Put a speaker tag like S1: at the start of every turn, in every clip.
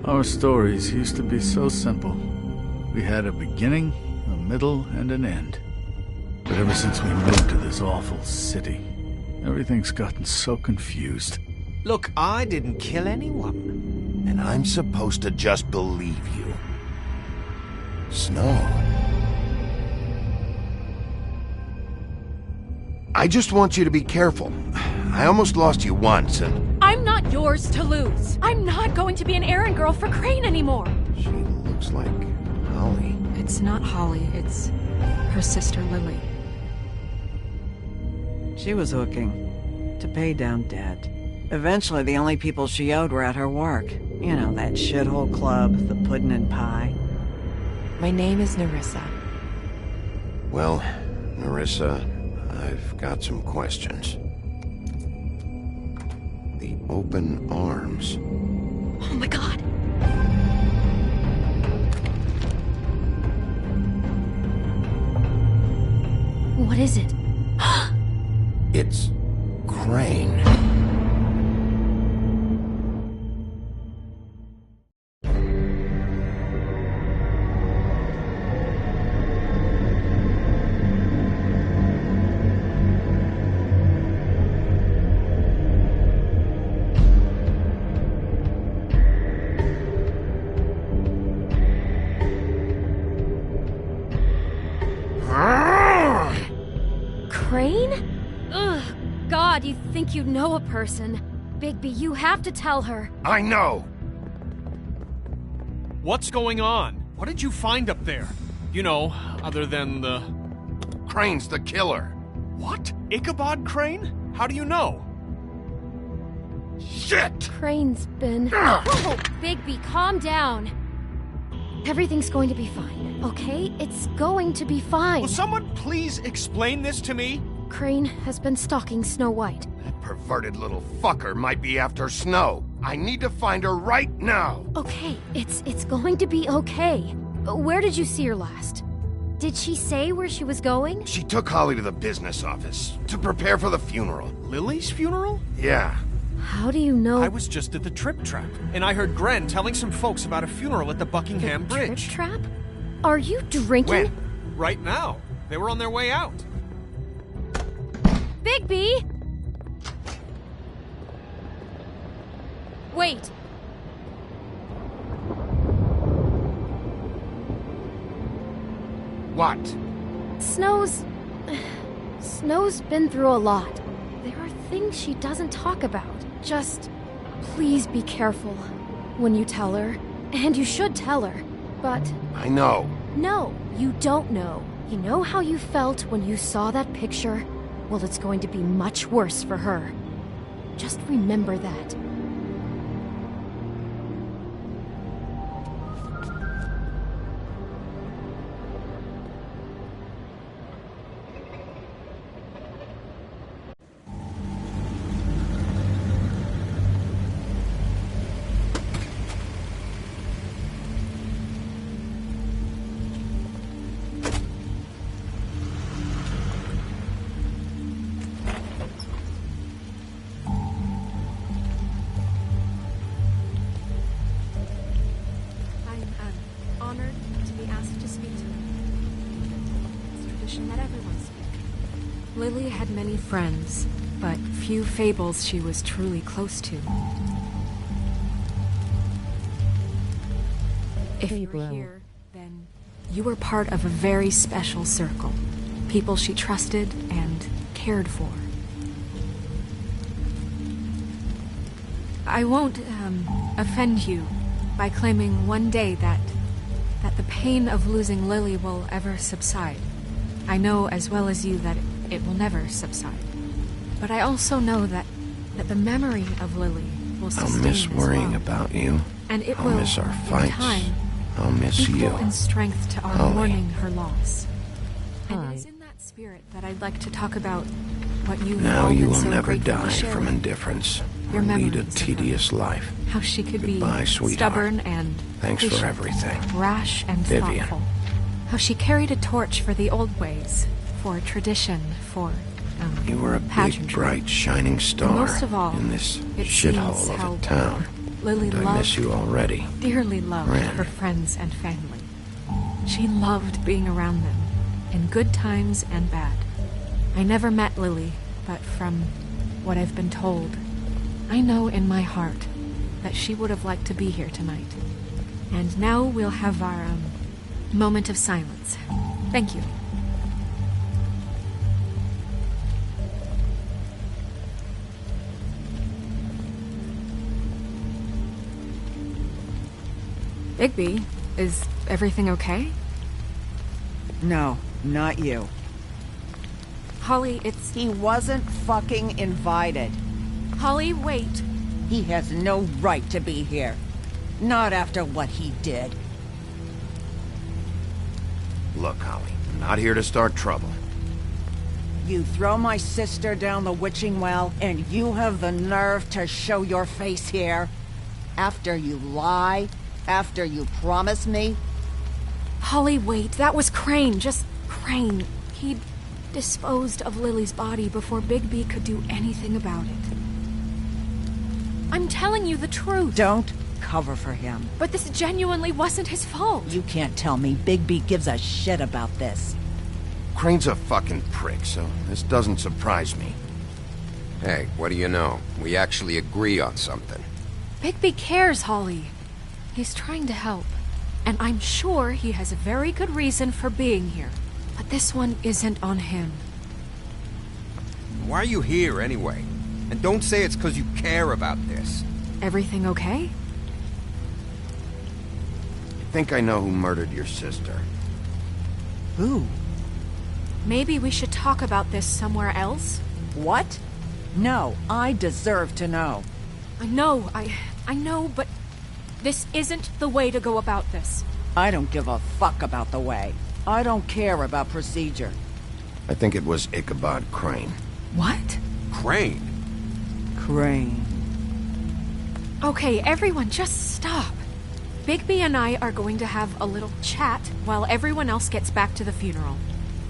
S1: Our stories used to be so simple. We had a beginning, a middle, and an end. But ever since we moved to this awful city, everything's gotten so confused.
S2: Look, I didn't kill anyone.
S3: And I'm supposed to just believe you. Snow. I just want you to be careful. I almost lost you once, and...
S4: I'm not yours to lose. I'm not going to be an errand girl for Crane anymore.
S3: She looks like Holly.
S5: It's not Holly, it's her sister Lily.
S6: She was hooking to pay down debt. Eventually, the only people she owed were at her work. You know, that shithole club, the Puddin' and Pie.
S5: My name is Nerissa.
S3: Well, Nerissa, I've got some questions. The open arms.
S4: Oh my god. What is it?
S3: It's Crane.
S4: Crane? Ugh, God, you think you know a person. Bigby, you have to tell her.
S3: I know!
S2: What's going on? What did you find up there? You know, other than the...
S3: Crane's the killer.
S2: What? Ichabod Crane? How do you know?
S3: Shit!
S4: Crane's been... Whoa, Bigby, calm down. Everything's going to be fine, okay? It's going to be fine.
S2: Will someone please explain this to me?
S4: Crane has been stalking Snow White.
S3: That perverted little fucker might be after Snow. I need to find her right now.
S4: Okay, it's going to be okay. Where did you see her last? Did she say where she was going?
S3: She took Holly to the business office to prepare for the funeral.
S2: Lily's funeral?
S3: Yeah.
S4: How do you know?
S2: I was just at the Trip Trap, and I heard Gren telling some folks about a funeral at the Buckingham Bridge.
S4: Trip Trap? Are you drinking?
S3: When?
S2: Right now. They were on their way out.
S4: Bigby! Wait.
S3: What?
S4: Snow's been through a lot. There are things she doesn't talk about. Just, please be careful when you tell her. And you should tell her. But...
S3: I know.
S4: No, you don't know. You know how you felt when you saw that picture? Well, it's going to be much worse for her. Just remember that. Honored to be asked to speak to you. It's tradition that everyone speak.
S5: Lily had many friends, but few fables she was truly close to. If you were here, then you were part of a very special circle. People she trusted and cared for. I won't offend you by claiming one day that the pain of losing Lily will ever subside. I know as well as you that it will never subside. But I also know that the memory of Lily will sustain
S3: I'll miss
S5: as
S3: worrying
S5: well.
S3: about you.
S5: And it
S3: I'll
S5: will,
S3: miss our
S5: in
S3: fights.
S5: time,
S3: I'll miss
S5: equal
S3: you.
S5: in strength to our
S3: Holly.
S5: mourning her loss. And it is in that spirit that I'd like to talk about what you've
S3: Now
S5: all
S3: you
S5: been
S3: will
S5: so
S3: never
S5: grateful to
S3: die
S5: share
S3: from
S5: with me.
S3: indifference.
S5: Your
S3: Or lead a
S5: memories of her.
S3: tedious life.
S5: How she could
S3: Goodbye,
S5: be
S3: sweetheart.
S5: stubborn and
S3: Thanks for
S5: patient,
S3: everything.
S5: rash and
S3: Vivian.
S5: thoughtful. How she carried a torch for the old ways, for tradition, for
S3: You were a big,
S5: pageantry.
S3: bright, shining star
S5: Most of all,
S3: in this
S5: it
S3: shithole
S5: seems
S3: of
S5: how
S3: a town.
S5: Lily
S3: And I
S5: loved,
S3: miss you already.
S5: dearly loved
S3: Ren.
S5: her friends and family. She loved being around them, in good times and bad. I never met Lily, but from what I've been told, I know in my heart that she would have liked to be here tonight. And now we'll have our, moment of silence. Thank you. Bigby, is everything okay?
S6: No, not you.
S5: Holly, it's...
S6: He wasn't fucking invited.
S5: Holly, wait.
S6: He has no right to be here. Not after what he did.
S3: Look, Holly, I'm not here to start trouble.
S6: You throw my sister down the witching well, and you have the nerve to show your face here? After you lie? After you promise me?
S5: Holly, wait. That was Crane. Just Crane. He'd disposed of Lily's body before Bigby could do anything about it. I'm telling you the truth.
S6: Don't cover for him.
S5: But this genuinely wasn't his fault.
S6: You can't tell me Bigby gives a shit about this.
S3: Crane's a fucking prick, so this doesn't surprise me.
S7: Hey, what do you know? We actually agree on something.
S5: Bigby cares, Holly. He's trying to help. And I'm sure he has a very good reason for being here. But this one isn't on him.
S7: Why are you here, anyway? And don't say it's because you care about this.
S5: Everything okay?
S3: I think I know who murdered your sister.
S6: Who?
S5: Maybe we should talk about this somewhere else?
S6: What? No, I deserve to know.
S5: I know, but this isn't the way to go about this.
S6: I don't give a fuck about the way. I don't care about procedure.
S3: I think it was Ichabod Crane.
S5: What?
S7: Crane?
S6: Crane.
S5: Okay, everyone, just stop. Bigby and I are going to have a little chat while everyone else gets back to the funeral.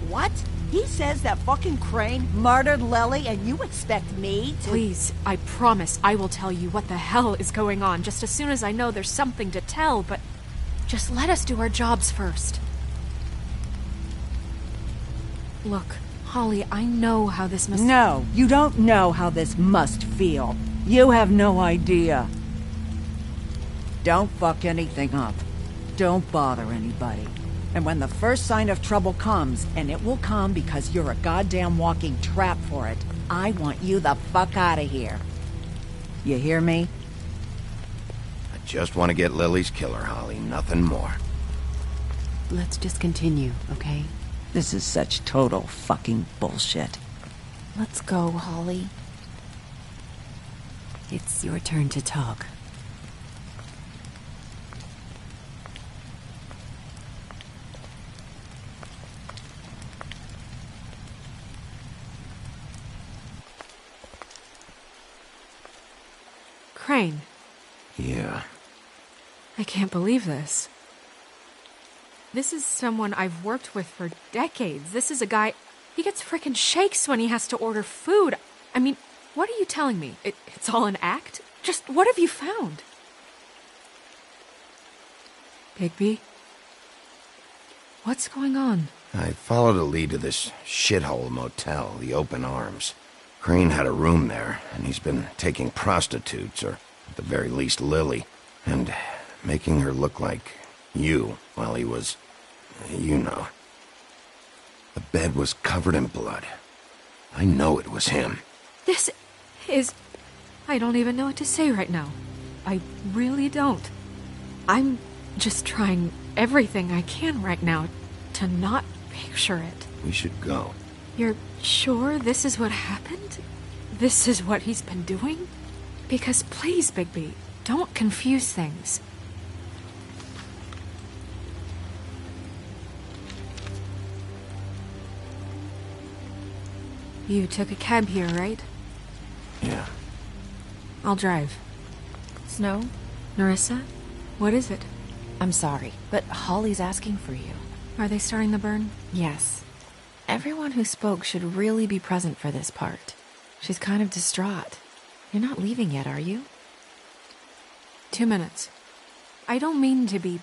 S6: What? He says that fucking Crane murdered Lily and you expect me to—
S5: Please, I promise I will tell you what the hell is going on just as soon as I know there's something to tell, but just let us do our jobs first. Look, Holly, I know how this must—
S6: No, you don't know how this must feel. You have no idea. Don't fuck anything up. Don't bother anybody. And when the first sign of trouble comes, and it will come because you're a goddamn walking trap for it, I want you the fuck out of here. You hear me?
S3: I just want to get Lily's killer, Holly, nothing more.
S8: Let's just continue, okay?
S6: This is such total fucking bullshit.
S8: Let's go, Holly. It's your turn to talk.
S5: Crane.
S3: Yeah.
S5: I can't believe this. This is someone I've worked with for decades. This is a guy... He gets frickin' shakes when he has to order food. I mean, what are you telling me? It's all an act? Just what have you found? Bigby? What's going on?
S3: I followed a lead to this shithole motel, the Open Arms. Crane had a room there, and he's been taking prostitutes, or at the very least Lily, and making her look like you while he was, you know. The bed was covered in blood. I know it was him.
S5: This is... I don't even know what to say right now. I really don't. I'm just trying everything I can right now to not picture it.
S3: We should go.
S5: You're sure this is what happened? This is what he's been doing? Because please, Bigby, don't confuse things. You took a cab here, right?
S3: Yeah.
S5: I'll drive.
S8: Snow,
S5: Nerissa, what is it?
S8: I'm sorry, but Holly's asking for you.
S5: Are they starting the burn?
S8: Yes. Everyone who spoke should really be present for this part. She's kind of distraught. You're not leaving yet, are you?
S5: 2 minutes. I don't mean to be,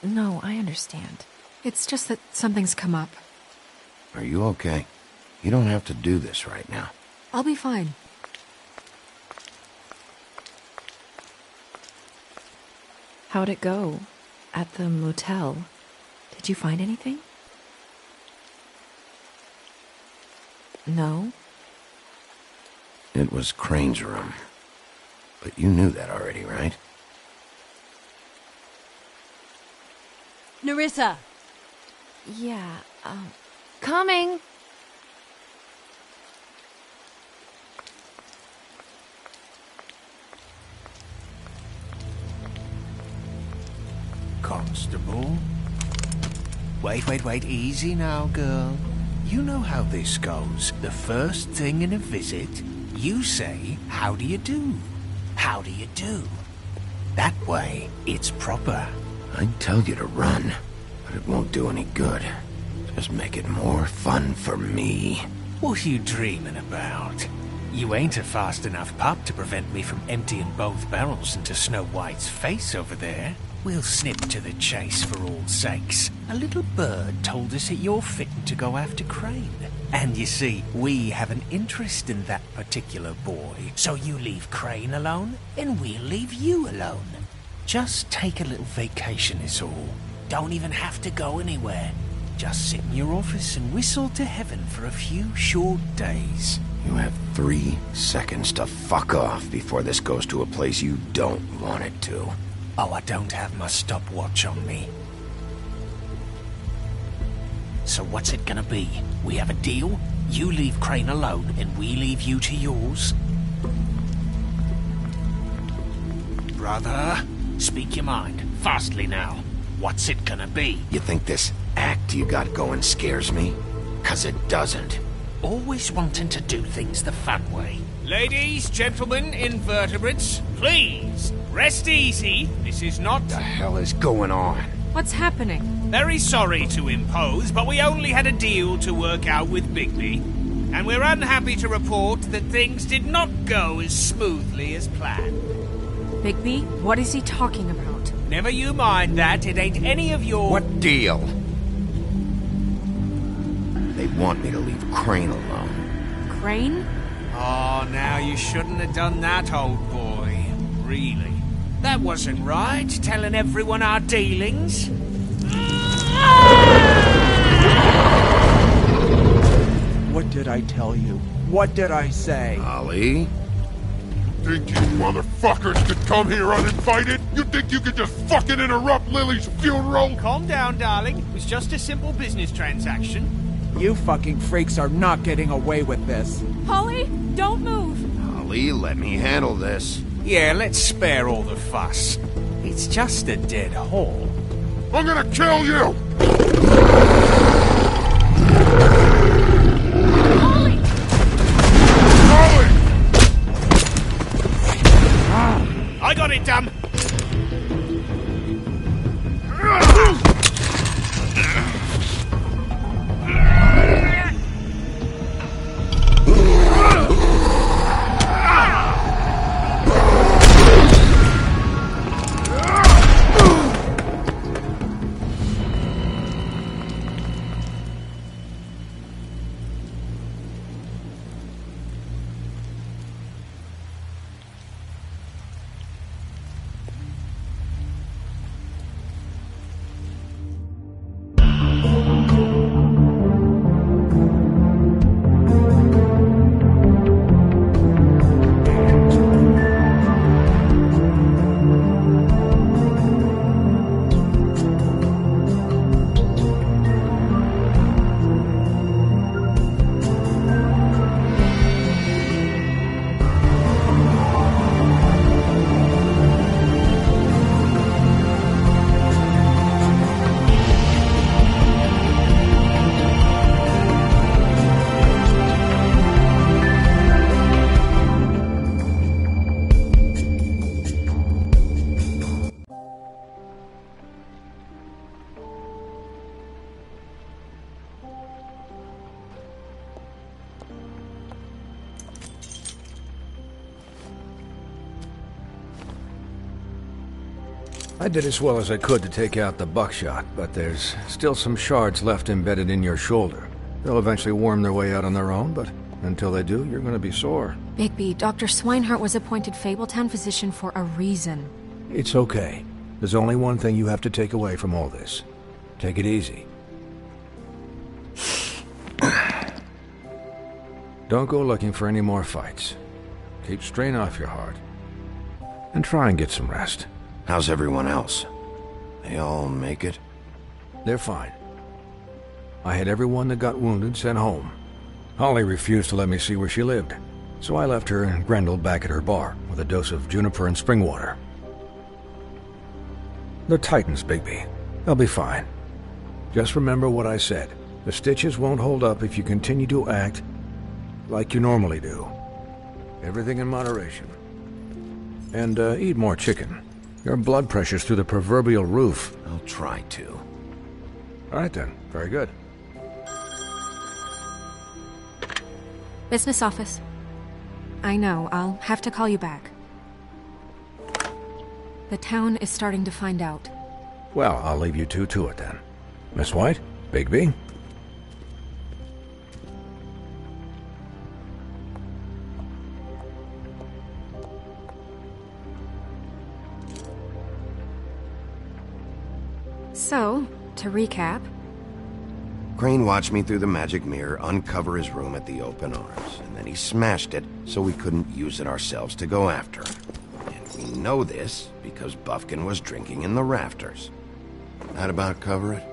S8: No, I understand.
S5: It's just that something's come up.
S3: Are you okay? You don't have to do this right now.
S5: I'll be fine.
S8: How'd it go? At the motel? Did you find anything? No?
S3: It was Crane's room. But you knew that already, right?
S6: Nerissa!
S8: Yeah,
S4: Coming!
S9: Constable? Wait, easy now, girl. You know how this goes. The first thing in a visit, you say, "How do you do? How do you do?" That way, it's proper.
S3: I'd tell you to run, but it won't do any good. Just make it more fun for me.
S9: What are you dreaming about? You ain't a fast enough pup to prevent me from emptying both barrels into Snow White's face over there. We'll snip to the chase for all sakes. A little bird told us that you're fitting to go after Crane. And you see, we have an interest in that particular boy. So you leave Crane alone, and we'll leave you alone. Just take a little vacation is all. Don't even have to go anywhere. Just sit in your office and whistle to heaven for a few short days.
S3: You have 3 seconds to fuck off before this goes to a place you don't want it to.
S9: Oh, I don't have my stopwatch on me. So what's it gonna be? We have a deal? You leave Crane alone, and we leave you to yours? Brother, speak your mind. Fastly now. What's it gonna be?
S3: You think this act you got going scares me? 'Cause it doesn't.
S9: Always wanting to do things the fun way. Ladies, gentlemen, invertebrates, please, rest easy. This is not...
S3: What the hell is going on?
S5: What's happening?
S9: Very sorry to impose, but we only had a deal to work out with Bigby. And we're unhappy to report that things did not go as smoothly as planned.
S5: Bigby, what is he talking about?
S9: Never you mind that, it ain't any of your...
S3: What deal? They want me to leave Crane alone.
S5: Crane?
S9: Oh, now you shouldn't have done that, old boy. Really. That wasn't right, telling everyone our dealings.
S10: What did I tell you? What did I say?
S3: Ollie?
S11: Think you motherfuckers could come here uninvited? You think you could just fucking interrupt Lily's funeral?
S2: Calm down, darling. It was just a simple business transaction.
S10: You fucking freaks are not getting away with this.
S5: Holly, don't move!
S3: Ollie, let me handle this.
S9: Yeah, let's spare all the fuss. It's just a dead hole.
S11: I'm gonna kill you!
S5: Holly!
S11: Ollie!
S9: I got it, damn!
S12: I did as well as I could to take out the buckshot, but there's still some shards left embedded in your shoulder. They'll eventually worm their way out on their own, but until they do, you're gonna be sore.
S5: Bigby, Dr. Swinehart was appointed Fabletown physician for a reason.
S12: It's okay. There's only one thing you have to take away from all this. Take it easy. Don't go looking for any more fights. Keep strain off your heart. And try and get some rest.
S3: How's everyone else? They all make it?
S12: They're fine. I had everyone that got wounded sent home. Holly refused to let me see where she lived, so I left her and Grendel back at her bar with a dose of juniper and spring water. They're Titans, Bigby. They'll be fine. Just remember what I said. The stitches won't hold up if you continue to act like you normally do. Everything in moderation. And eat more chicken. Your blood pressure's through the proverbial roof.
S3: I'll try to.
S12: All right then. Very good.
S5: Business office. I know, I'll have to call you back. The town is starting to find out.
S12: Well, I'll leave you two to it then. Miss White? Bigby?
S5: So, to recap...
S3: Crane watched me through the magic mirror uncover his room at the open arms, and then he smashed it so we couldn't use it ourselves to go after him. And we know this because Bufkin was drinking in the rafters. That about cover it?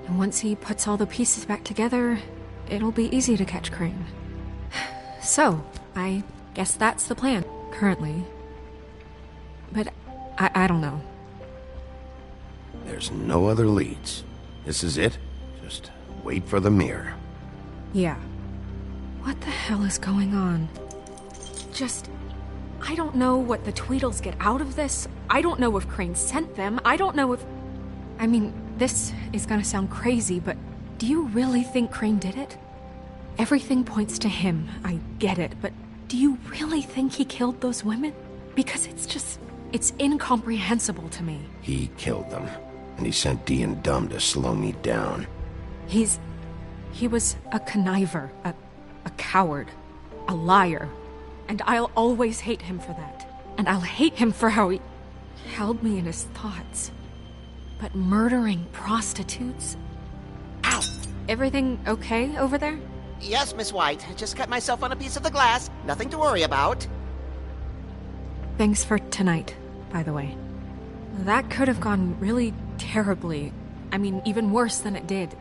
S5: And once he puts all the pieces back together, it'll be easy to catch Crane. So, I guess that's the plan, currently. But I don't know.
S3: There's no other leads. This is it. Just wait for the mirror.
S5: Yeah. What the hell is going on? I don't know what the Tweedles get out of this. I don't know if Crane sent them. I don't know if... I mean, this is gonna sound crazy, but do you really think Crane did it? Everything points to him, I get it, but do you really think he killed those women? Because it's incomprehensible to me.
S3: He killed them, and he sent Dee and Dumb to slow me down.
S5: He was a conniver, a coward, a liar, and I'll always hate him for that. And I'll hate him for how he held me in his thoughts. But murdering prostitutes? Ow! Everything okay over there?
S13: Yes, Miss White. Just cut myself on a piece of the glass. Nothing to worry about.
S5: Thanks for tonight, by the way. That could have gone really terribly. I mean, even worse than it did.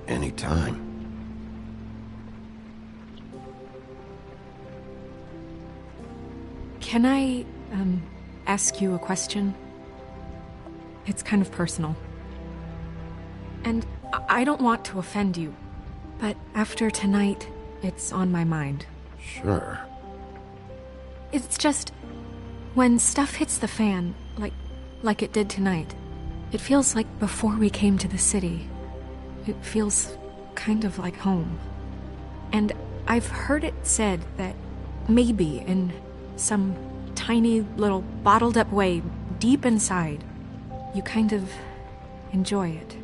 S3: Anytime.
S5: Can I, ask you a question? It's kind of personal. And I don't want to offend you, but after tonight, it's on my mind.
S3: Sure.
S5: It's just... when stuff hits the fan, like it did tonight, it feels like before we came to the city. It feels kind of like home. And I've heard it said that maybe in some tiny little bottled up way deep inside, you kind of enjoy it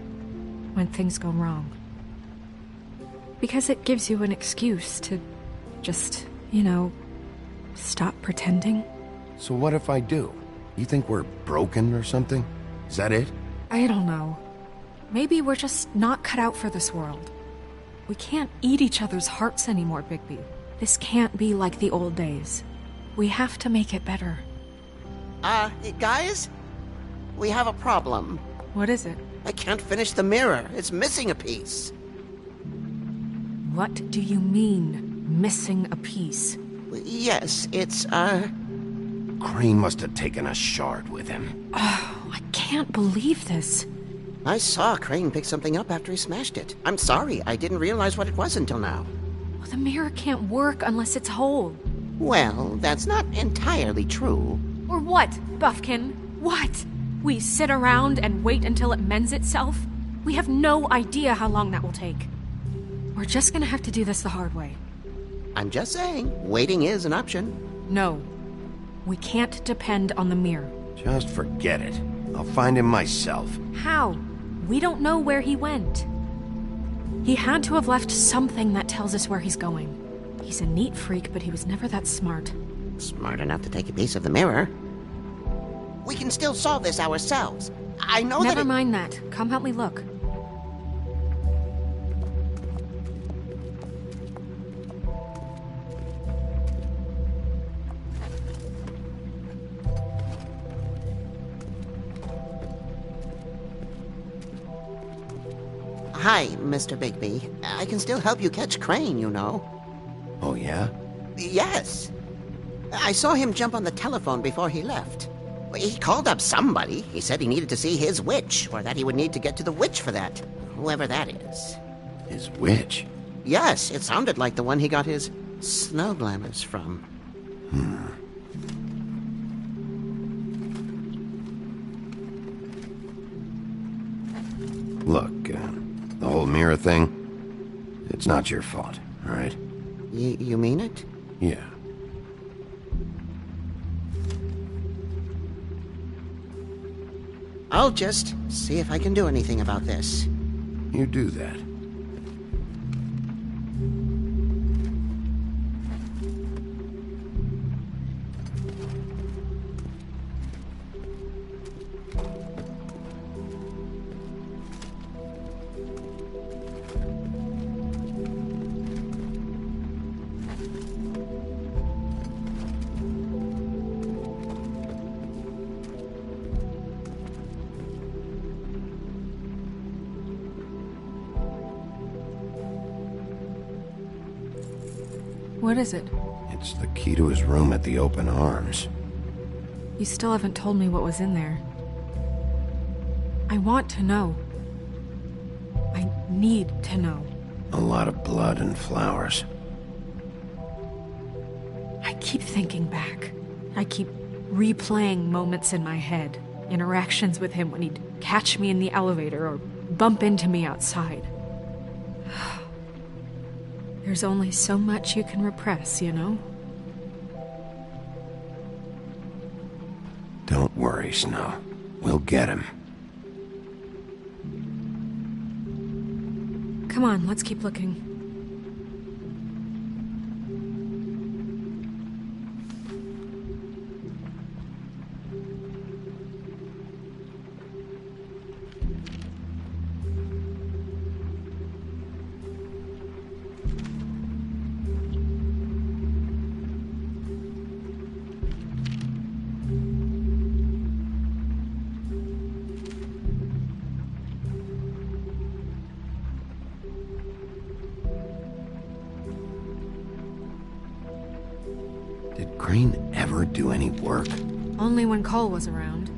S5: when things go wrong. Because it gives you an excuse to just, stop pretending.
S3: So what if I do? You think we're broken or something? Is that it?
S5: I don't know. Maybe we're just not cut out for this world. We can't eat each other's hearts anymore, Bigby. This can't be like the old days. We have to make it better.
S13: Guys? We have a problem.
S5: What is it?
S13: I can't finish the mirror. It's missing a piece.
S5: What do you mean, missing a piece?
S13: Yes, it's,
S3: Crane must have taken a shard with him.
S5: Oh, I can't believe this.
S13: I saw Crane pick something up after he smashed it. I'm sorry, I didn't realize what it was until now.
S5: Well, the mirror can't work unless it's whole.
S13: Well, that's not entirely true.
S5: Or what, Bufkin? What? We sit around and wait until it mends itself? We have no idea how long that will take. We're just gonna have to do this the hard way.
S13: I'm just saying, waiting is an option.
S5: No. We can't depend on the mirror.
S3: Just forget it. I'll find him myself.
S5: How? We don't know where he went. He had to have left something that tells us where he's going. He's a neat freak, but he was never that smart.
S13: Smart enough to take a piece of the mirror. We can still solve this ourselves. I know
S5: Never mind that. Come help me look.
S13: Hi, Mr. Bigby. I can still help you catch Crane, you know.
S3: Oh, yeah?
S13: Yes. I saw him jump on the telephone before he left. He called up somebody. He said he needed to see his witch, or that he would need to get to the witch for that. Whoever that is.
S3: His witch?
S13: Yes, it sounded like the one he got his snow glamours from.
S3: Look, the whole mirror thing, it's not your fault, all right?
S13: You mean it?
S3: Yeah.
S13: I'll just see if I can do anything about this.
S3: You do that.
S5: What is it?
S3: It's the key to his room at the Open Arms.
S5: You still haven't told me what was in there. I want to know. I need to know.
S3: A lot of blood and flowers.
S5: I keep thinking back. I keep replaying moments in my head. Interactions with him when he'd catch me in the elevator or bump into me outside. There's only so much you can repress, you know?
S3: Don't worry, Snow. We'll get him.
S5: Come on, let's keep looking.
S3: Did Crane ever do any work?
S5: Only when Cole was around.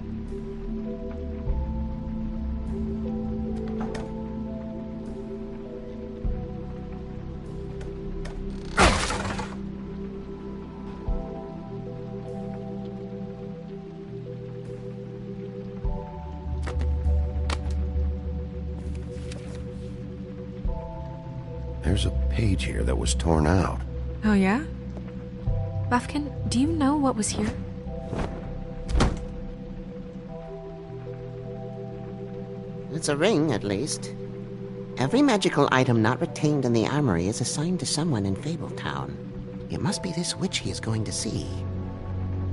S3: There's a page here that was torn out.
S5: Oh, yeah? Buffkin, do you know what was here?
S13: It's a ring, at least. Every magical item not retained in the armory is assigned to someone in Fabletown. It must be this witch he is going to see.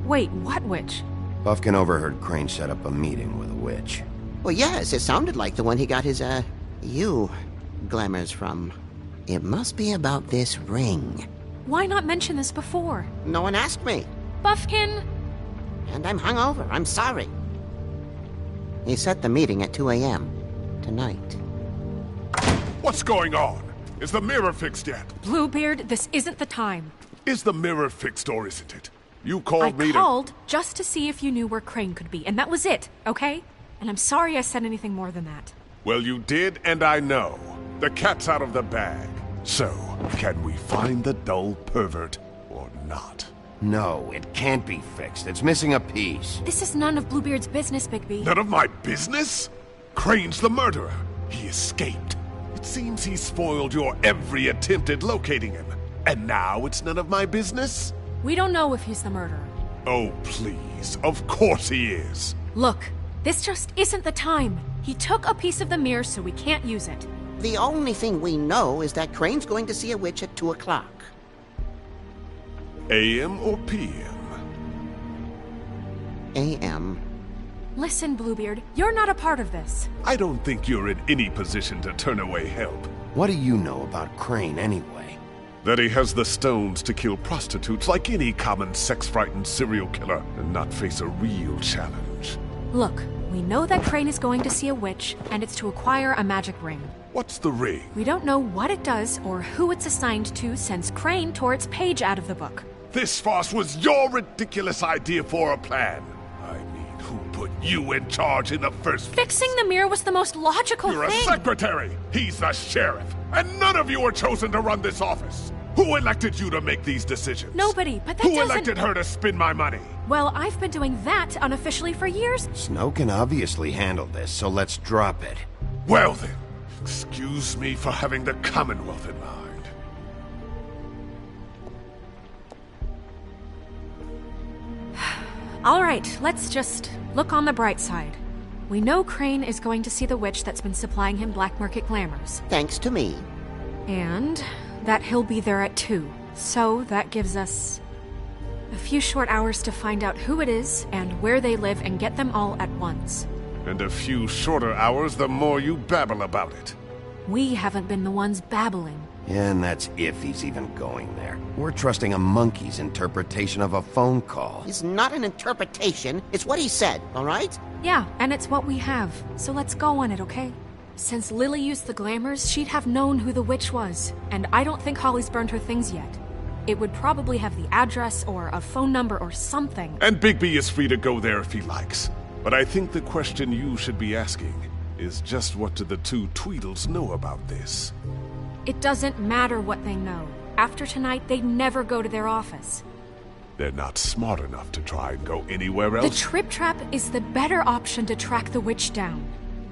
S5: Wait, what witch?
S3: Buffkin overheard Crane set up a meeting with a witch.
S13: Well, yes, it sounded like the one he got his, glamours from. It must be about this ring.
S5: Why not mention this before?
S13: No one asked me.
S5: Buffkin!
S13: And I'm hungover. I'm sorry. He set the meeting at 2 a.m. tonight.
S11: What's going on? Is the mirror fixed yet?
S5: Bluebeard, this isn't the time.
S11: Is the mirror fixed or isn't it? You called me
S5: I called just to see if you knew where Crane could be, and that was it, okay? And I'm sorry I said anything more than that.
S11: Well, you did, and I know. The cat's out of the bag. So, can we find the dull pervert or not?
S3: No, it can't be fixed. It's missing a piece.
S5: This is none of Bluebeard's business, Bigby.
S11: None of my business? Crane's the murderer. He escaped. It seems he spoiled your every attempt at locating him. And now it's none of my business?
S5: We don't know if he's the murderer.
S11: Oh, please. Of course he is.
S5: Look, This just isn't the time. He took a piece of the mirror, so we can't use it.
S13: The only thing we know is that Crane's going to see a witch at 2 o'clock.
S11: AM or PM?
S13: AM.
S5: Listen, Bluebeard, you're not a part of this.
S11: I don't think you're in any position to turn away help.
S3: What do you know about Crane anyway?
S11: That he has the stones to kill prostitutes like any common sex-frightened serial killer and not face a real challenge.
S5: Look, we know that Crane is going to see a witch, and it's to acquire a magic ring.
S11: What's the ring?
S5: We don't know what it does or who it's assigned to since Crane tore its page out of the book.
S11: This farce was your ridiculous idea for a plan. I mean, who put you in charge in the first place?
S5: Fixing the mirror was the most logical
S11: You're
S5: thing.
S11: a secretary! He's the sheriff! And none of you were chosen to run this office! Who elected you to make these decisions?
S5: Nobody, but that
S11: Who
S5: doesn't...
S11: elected her to spend my money?
S5: Well, I've been doing that unofficially for years.
S3: Snow can obviously handle this, so let's drop it.
S11: Well then, excuse me for having the Commonwealth in mind.
S5: All right, let's just look on the bright side. We know Crane is going to see the witch that's been supplying him black market glamours.
S13: Thanks to me.
S5: And that he'll be there at 2. So that gives us a few short hours to find out who it is and where they live and get them all at once.
S11: And a few shorter hours the more you babble about it.
S5: We haven't been the ones babbling.
S3: Yeah, and that's if he's even going there. We're trusting a monkey's interpretation of a phone call.
S13: It's not an interpretation, it's what he said, all right?
S5: Yeah, and it's what we have. So let's go on it, okay? Since Lily used the glamours, she'd have known who the witch was. And I don't think Holly's burned her things yet. It would probably have the address or a phone number or something.
S11: And Bigby is free to go there if he likes. But I think the question you should be asking is just what do the 2 Tweedles know about this?
S5: It doesn't matter what they know. After tonight, they'd never go to their office.
S11: They're not smart enough to try and go anywhere
S5: The
S11: else.
S5: Trip Trap is the better option to track the witch down.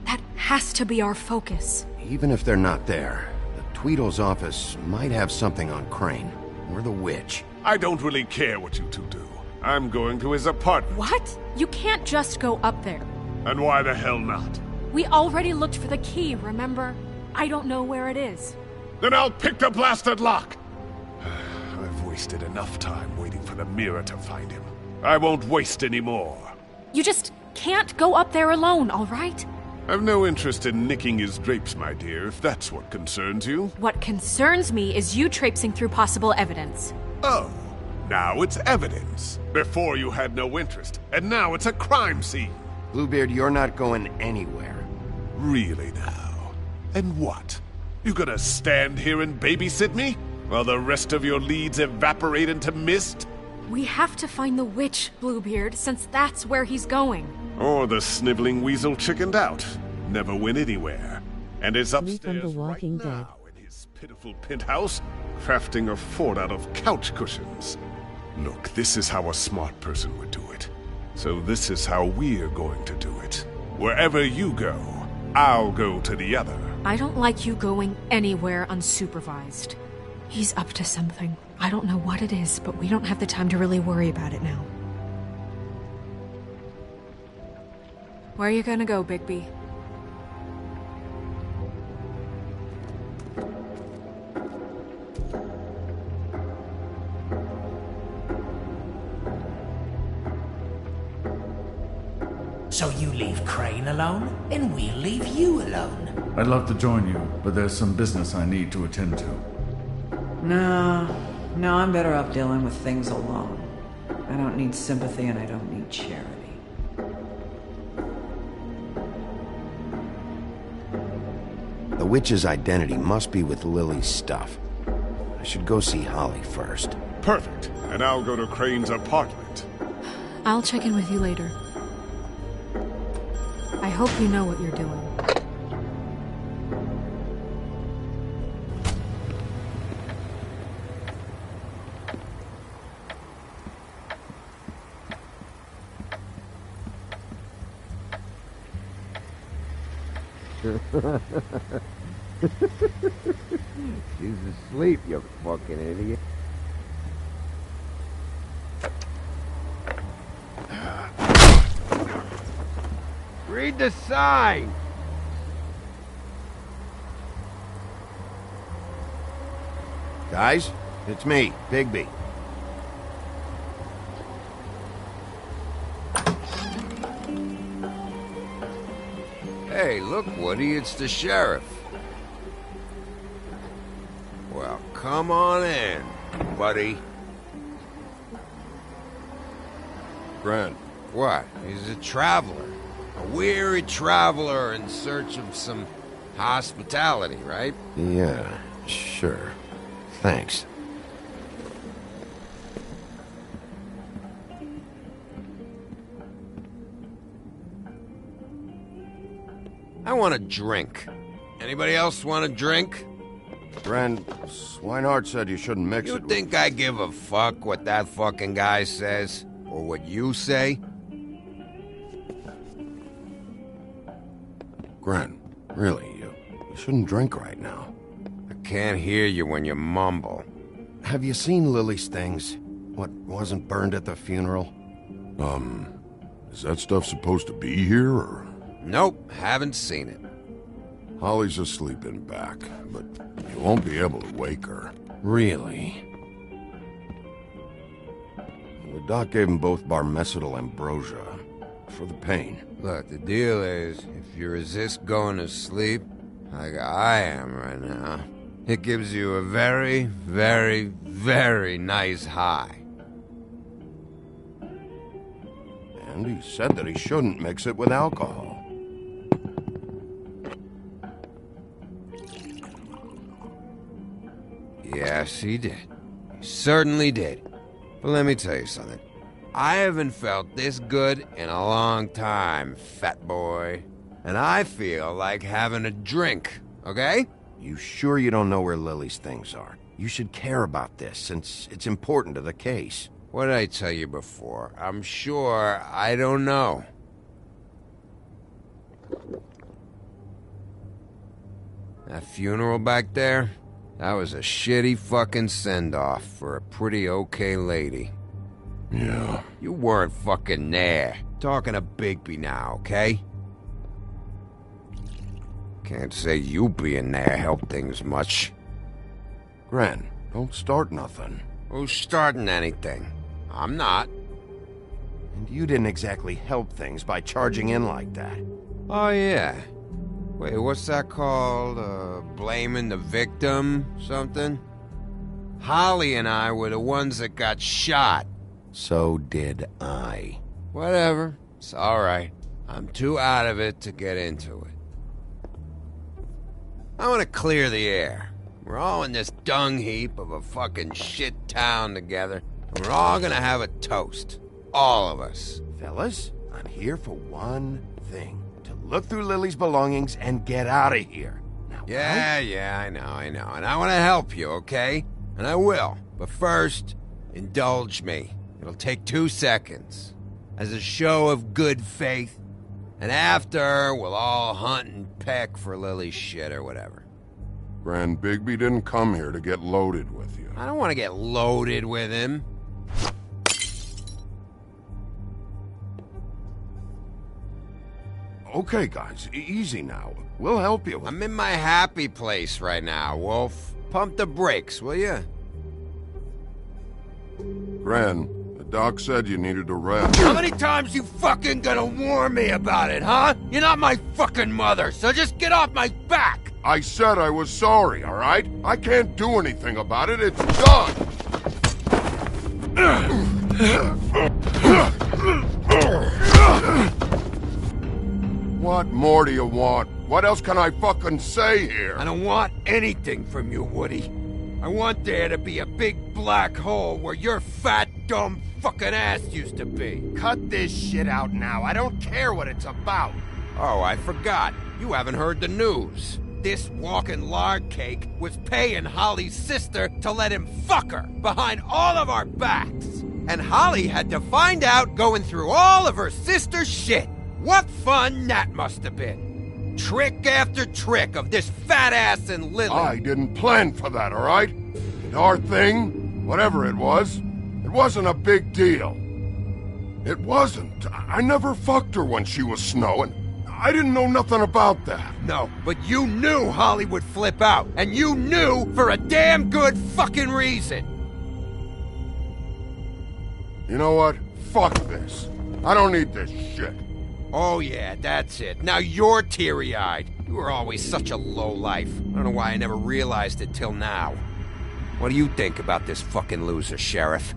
S5: That has to be our focus.
S3: Even if they're not there, the Tweedle's office might have something on Crane. Or the witch.
S11: I don't really care what you 2 do. I'm going to his apartment.
S5: What? You can't just go up there.
S11: And why the hell not?
S5: We already looked for the key, remember? I don't know where it is.
S11: Then I'll pick the blasted lock! I've wasted enough time waiting for the mirror to find him. I won't waste any more.
S5: You just can't go up there alone, all right?
S11: I've no interest in nicking his drapes, my dear, if that's what concerns you.
S5: What concerns me is you traipsing through possible evidence.
S11: Oh, now it's evidence. Before you had no interest, and now it's a crime scene.
S3: Bluebeard, you're not going anywhere.
S11: Really now? And what? You gonna stand here and babysit me? While the rest of your leads evaporate into mist?
S5: We have to find the witch, Bluebeard, since that's where he's going.
S11: Or the sniveling weasel chickened out. Never went anywhere. And is upstairs right now in his pitiful penthouse, crafting a fort out of couch cushions. Look, this is how a smart person would do it. So this is how we're going to do it. Wherever you go, I'll go to the other.
S5: I don't like you going anywhere unsupervised. He's up to something. I don't know what it is, but we don't have the time to really worry about it now. Where are you gonna go, Bigby?
S9: So you leave Crane alone, and we'll leave you alone.
S1: I'd love to join you, but there's some business I need to attend to.
S6: No, I'm better off dealing with things alone. I don't need sympathy and I don't need charity.
S3: The witch's identity must be with Lily's stuff. I should go see Holly first.
S11: Perfect. And I'll go to Crane's apartment.
S5: I'll check in with you later. I hope you know what you're doing.
S3: She's asleep, you fucking idiot.
S7: Read the sign!
S3: Guys, it's me, Bigby.
S7: Hey, look, Woody, it's the sheriff. Well, come on in, buddy.
S11: Grant.
S7: What? He's a traveler. A weary traveler in search of some hospitality, right?
S3: Yeah, sure. Thanks.
S7: I want a drink. Anybody else want a drink?
S3: Brand, Swinehart said you shouldn't mix it.
S7: You think I give a fuck what that fucking guy says? Or what you say?
S3: Grant, really, you shouldn't drink right now.
S7: I can't hear you when you mumble.
S3: Have you seen Lily's things? What wasn't burned at the funeral?
S11: Is that stuff supposed to be here, or...?
S7: Nope, haven't seen it.
S11: Holly's asleep in back, but you won't be able to wake her.
S3: Really? The doc gave them both Barmecidal ambrosia for the pain.
S7: Look, the deal is, if you resist going to sleep, like I am right now, it gives you a very, very, very nice high.
S3: And he said that he shouldn't mix it with alcohol.
S7: Yes, he did. He certainly did. But let me tell you something. I haven't felt this good in a long time, fat boy. And I feel like having a drink, okay?
S3: You sure you don't know where Lily's things are? You should care about this, since it's important to the case.
S7: What did I tell you before? I'm sure I don't know. That funeral back there? That was a shitty fucking send-off for a pretty okay lady.
S11: Yeah.
S7: You weren't fucking there. Talking to Bigby now, okay? Can't say you being there helped things much.
S3: Gran, don't start nothing.
S7: Who's starting anything? I'm not.
S3: And you didn't exactly help things by charging in like that.
S7: Oh, yeah. Wait, what's that called? Blaming the victim? Something? Holly and I were the ones that got shot.
S3: So did I.
S7: Whatever. It's alright. I'm too out of it to get into it. I want to clear the air. We're all in this dung heap of a fucking shit town together, and we're all gonna have a toast. All of us.
S3: Fellas, I'm here for one thing. To look through Lily's belongings and get out of here. Now,
S7: Yeah, I know. And I want to help you, okay? And I will. But first, indulge me. It'll take 2 seconds. As a show of good faith. And after, we'll all hunt and peck for Lily's shit or whatever.
S11: Gran, Bigby didn't come here to get loaded with you.
S7: I don't want to get loaded with him.
S3: Okay, guys, easy now. We'll help you.
S7: I'm in my happy place right now, Wolf. Pump the brakes, will you?
S11: Gran, the doc said you needed to rest.
S7: How many times you fucking gonna warn me about it, huh? You're not my fucking mother, so just get off my back!
S11: I said I was sorry, all right? I can't do anything about it. It's done! What more do you want? What else can I fucking say here?
S7: I don't want anything from you, Woody. I want there to be a big black hole where your fat, dumb fucking ass used to be.
S3: Cut this shit out now. I don't care what it's about.
S7: Oh, I forgot. You haven't heard the news. This walking lard cake was paying Holly's sister to let him fuck her behind all of our backs. And Holly had to find out going through all of her sister's shit. What fun that must have been. Trick after trick of this fat ass and Lily.
S11: I didn't plan for that, all right? And our thing, whatever it wasn't a big deal. It wasn't. I never fucked her when she was snowing. I didn't know nothing about that.
S7: No, but you knew Holly would flip out, and you knew for a damn good fucking reason.
S11: You know what? Fuck this. I don't need this shit.
S7: Oh yeah, that's it. Now you're teary-eyed. You were always such a lowlife. I don't know why I never realized it till now. What do you think about this fucking loser, Sheriff?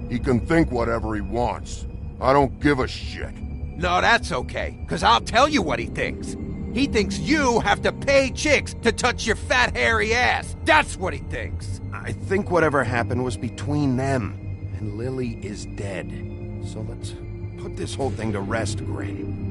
S11: He can think whatever he wants. I don't give a shit.
S7: No, that's okay, because I'll tell you what he thinks. He thinks you have to pay chicks to touch your fat, hairy ass. That's what he thinks.
S3: I think whatever happened was between them, and Lily is dead. So let's put this whole thing to rest, Grin.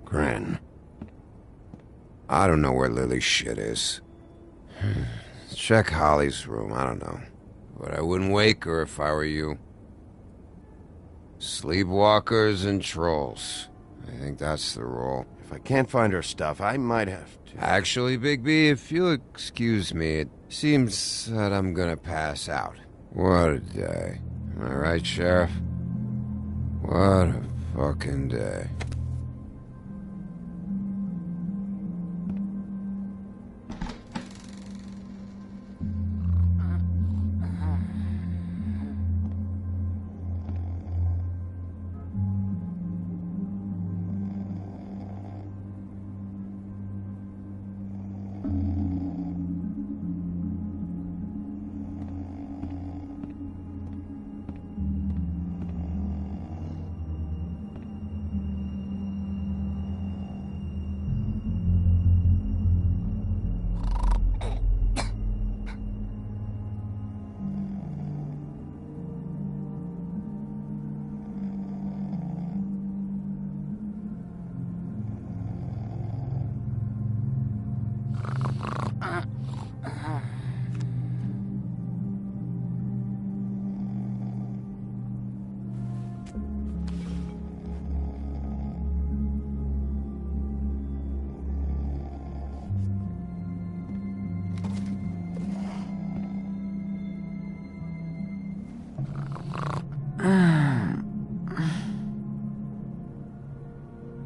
S3: Grin.
S7: I don't know where Lily's shit is. Check Holly's room, I don't know. But I wouldn't wake her if I were you. Sleepwalkers and trolls. I think that's the rule.
S3: If I can't find her stuff, I might have to...
S7: Actually, Bigby, if you'll excuse me, it seems that I'm gonna pass out. What a day. Am I right, Sheriff? What a fucking day.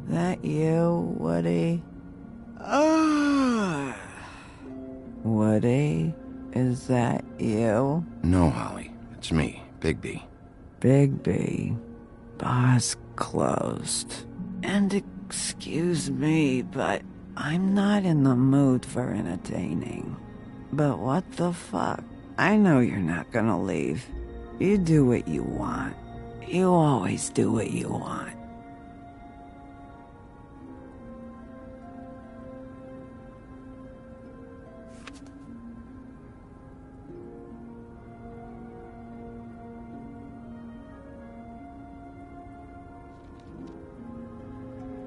S6: That you, Woody? Woody? Is that you?
S3: No, Holly. It's me, Bigby.
S6: Bigby. Bar's closed. And excuse me, but I'm not in the mood for entertaining. But what the fuck? I know you're not gonna leave. You do what you want. You always do what you want.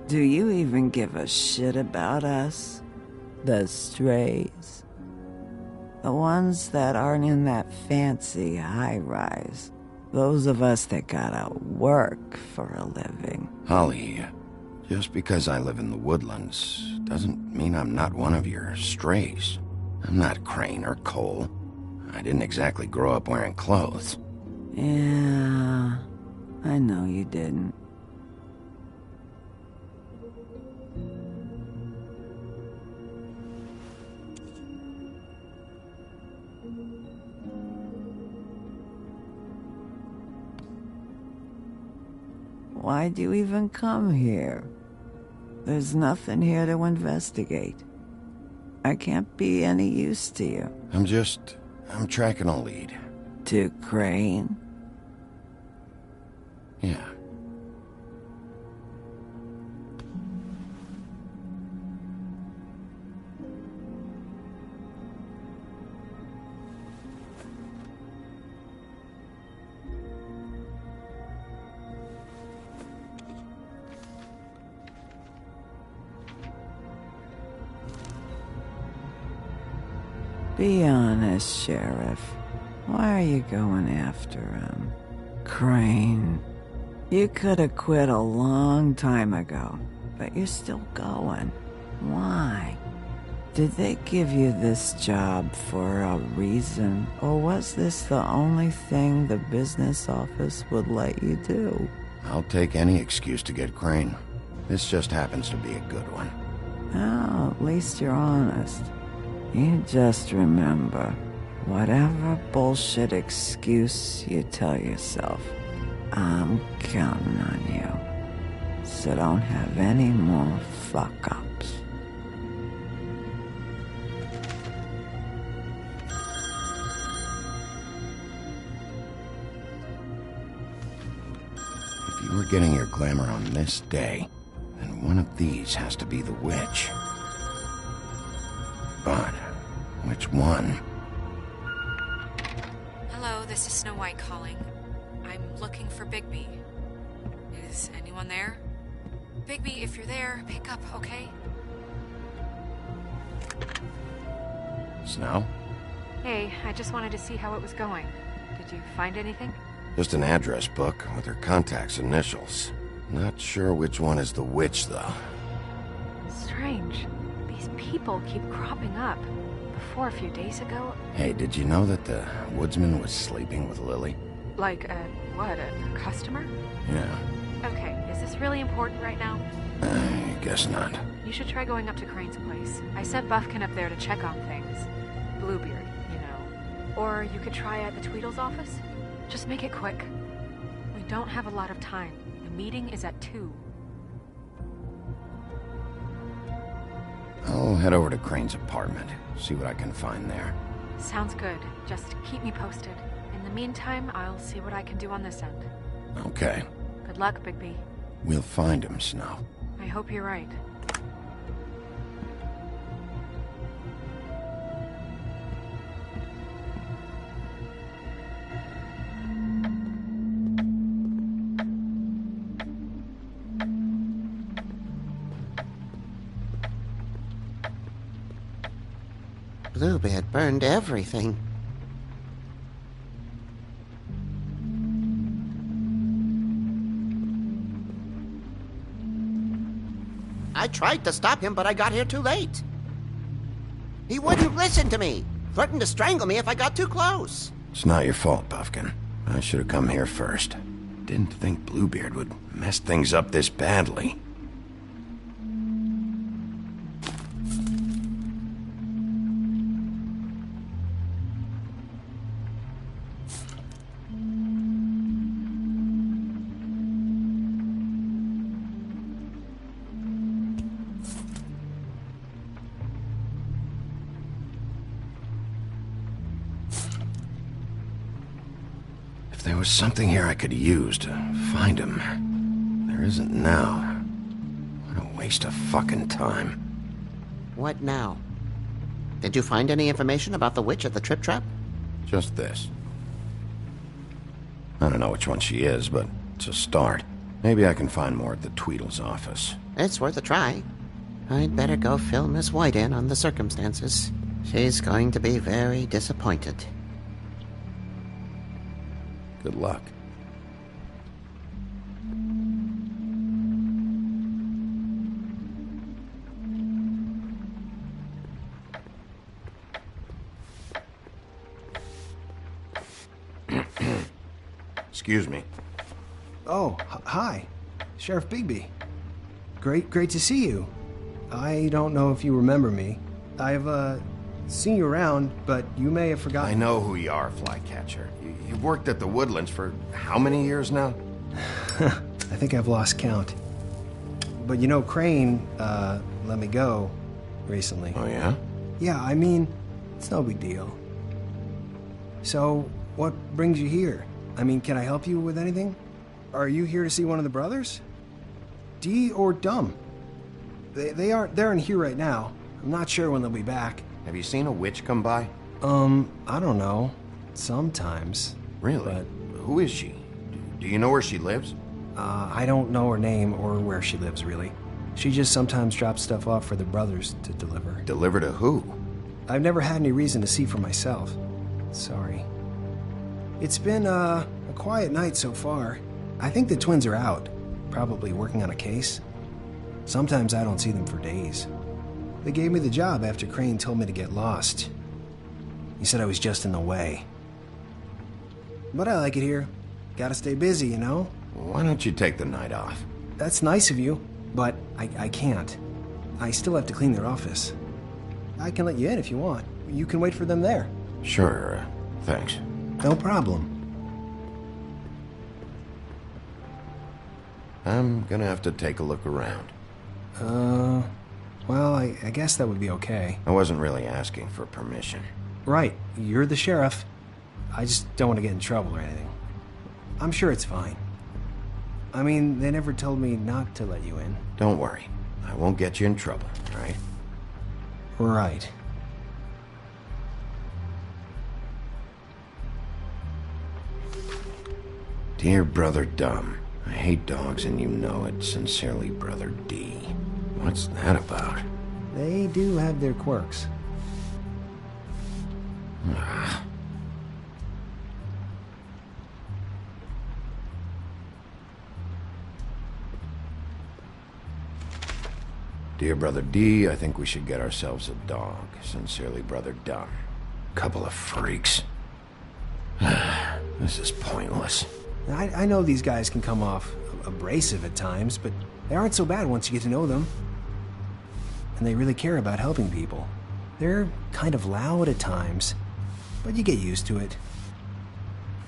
S6: Do you even give a shit about us? The strays? The ones that aren't in that fancy high-rise. Those of us that gotta work for a living.
S3: Holly, just because I live in the woodlands doesn't mean I'm not one of your strays. I'm not Crane or Cole. I didn't exactly grow up wearing clothes.
S6: Yeah, I know you didn't. Why'd you even come here? There's nothing here to investigate. I can't be any use to you.
S3: I'm tracking a lead.
S6: To Crane?
S3: Yeah.
S6: Be honest, Sheriff. Why are you going after him? Crane. You could have quit a long time ago, but you're still going. Why? Did they give you this job for a reason, or was this the only thing the business office would let you do?
S3: I'll take any excuse to get Crane. This just happens to be a good one.
S6: Oh, at least you're honest. You just remember, whatever bullshit excuse you tell yourself, I'm counting on you. So don't have any more fuck-ups.
S3: If you were getting your glamour on this day, then one of these has to be the witch. But which one?
S5: Hello, this is Snow White calling. I'm looking for Bigby. Is anyone there? Bigby, if you're there, pick up, okay?
S3: Snow?
S5: Hey, I just wanted to see how it was going. Did you find anything?
S3: Just an address book with her contact's initials. Not sure which one is the witch, though.
S5: Strange. These people keep cropping up. Before, a few days ago...
S3: Hey, did you know that the woodsman was sleeping with Lily?
S5: Like, a customer?
S3: Yeah.
S5: Okay, is this really important right now?
S3: I guess not.
S5: You should try going up to Crane's place. I sent Buffkin up there to check on things. Bluebeard, you know. Or you could try at the Tweedle's office. Just make it quick. We don't have a lot of time. The meeting is at 2.
S3: I'll head over to Crane's apartment, see what I can find there.
S5: Sounds good. Just keep me posted. In the meantime, I'll see what I can do on this end.
S3: Okay.
S5: Good luck, Bigby.
S3: We'll find him, Snow.
S5: I hope you're right.
S13: Bluebeard burned everything. I tried to stop him, but I got here too late. He wouldn't listen to me, threatened to strangle me if I got too close.
S3: It's not your fault, Buffkin. I should have come here first. Didn't think Bluebeard would mess things up this badly. There was something here I could use to find him. There isn't now. What a waste of fucking time.
S13: What now? Did you find any information about the witch at the Trip Trap?
S3: Just this. I don't know which one she is, but it's a start. Maybe I can find more at the Tweedle's office.
S13: It's worth a try. I'd better go fill Miss White in on the circumstances. She's going to be very disappointed.
S3: Good luck. Excuse me.
S14: Oh, hi. Sheriff Bigby. Great to see you. I don't know if you remember me. I've, seen you around, but you may have forgotten.
S3: I know who you are, Flycatcher. You've worked at the Woodlands for how many years now?
S14: I think I've lost count. But you know, Crane, let me go recently.
S3: Oh, yeah?
S14: Yeah, I mean, it's no big deal. So, what brings you here? I mean, can I help you with anything? Are you here to see one of the brothers? Dee or Dumb? They're in here right now. I'm not sure when they'll be back.
S3: Have you seen a witch come by?
S14: I don't know. Sometimes.
S3: Really?
S14: But
S3: who is she? Do you know where she lives?
S14: I don't know her name or where she lives, really. She just sometimes drops stuff off for the brothers to deliver.
S3: Deliver to who?
S14: I've never had any reason to see for myself. Sorry. It's been, a quiet night so far. I think the twins are out, probably working on a case. Sometimes I don't see them for days. They gave me the job after Crane told me to get lost. He said I was just in the way. But I like it here. Gotta stay busy, you know?
S3: Why don't you take the night off?
S14: That's nice of you, but I can't. I still have to clean their office. I can let you in if you want. You can wait for them there.
S3: Sure, thanks.
S14: No problem.
S3: I'm gonna have to take a look around.
S14: Well, I guess that would be okay.
S3: I wasn't really asking for permission.
S14: Right, you're the sheriff. I just don't want to get in trouble or anything. I'm sure it's fine. I mean, they never told me not to let you in.
S3: Don't worry. I won't get you in trouble, right?
S14: Right.
S3: Dear Brother Dumb, I hate dogs and you know it. Sincerely, Brother D. What's that about?
S14: They do have their quirks.
S3: Dear Brother D, I think we should get ourselves a dog. Sincerely, Brother Dumb. Couple of freaks. This is pointless.
S14: I know these guys can come off abrasive at times, but they aren't so bad once you get to know them. And they really care about helping people. They're kind of loud at times, but you get used to it.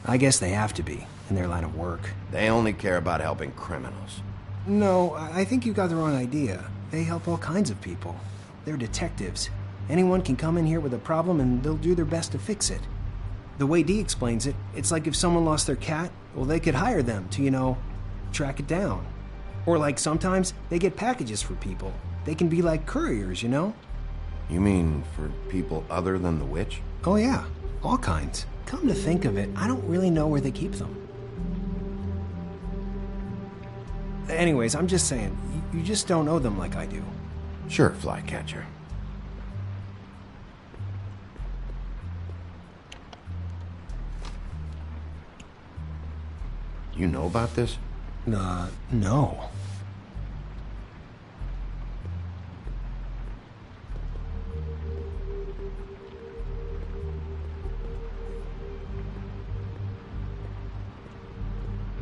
S14: I guess they have to be, in their line of work.
S3: They only care about helping criminals.
S14: No, I think you've got the wrong idea. They help all kinds of people. They're detectives. Anyone can come in here with a problem and they'll do their best to fix it. The way Dee explains it, it's like if someone lost their cat, well, they could hire them to, you know, track it down. Or like sometimes they get packages for people. They can be like couriers, you know?
S3: You mean for people other than the witch?
S14: Oh yeah, all kinds. Come to think of it, I don't really know where they keep them. Anyways, I'm just saying, you just don't know them like I do.
S3: Sure, Flycatcher. You know about this?
S14: No.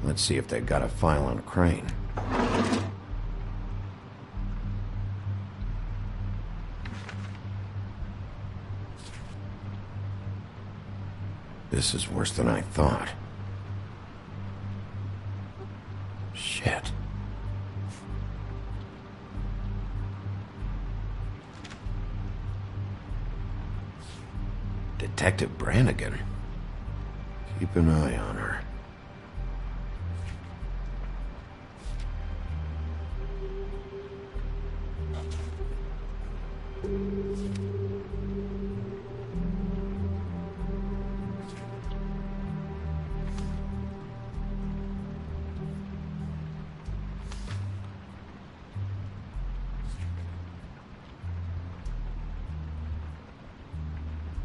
S3: Let's see if they've got a file on Crane. This is worse than I thought. Shit. Detective Brannigan. Keep an eye on her.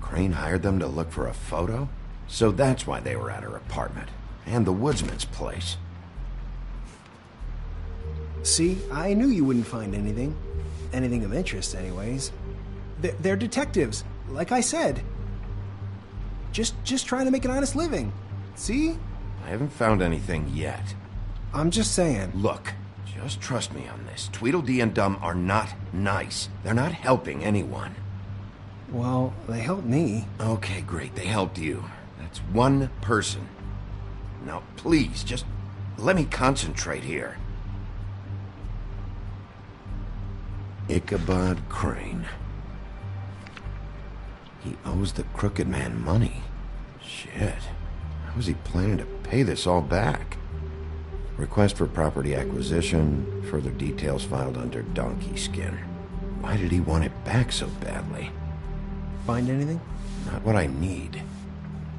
S3: Crane hired them to look for a photo? So that's why they were at her apartment. And the woodsman's place.
S14: See, I knew you wouldn't find anything. Anything of interest, anyways. They're detectives, like I said. Just trying to make an honest living. See?
S3: I haven't found anything yet.
S14: I'm just saying.
S3: Look, just trust me on this. Tweedledee and Dumb are not nice. They're not helping anyone.
S14: Well, they helped me.
S3: Okay, great. They helped you. That's one person. Now, please, just let me concentrate here. Ichabod Crane. He owes the crooked man money. Shit. How was he planning to pay this all back? Request for property acquisition. Further details filed under Donkey Skin. Why did he want it back so badly?
S14: Find anything?
S3: Not what I need.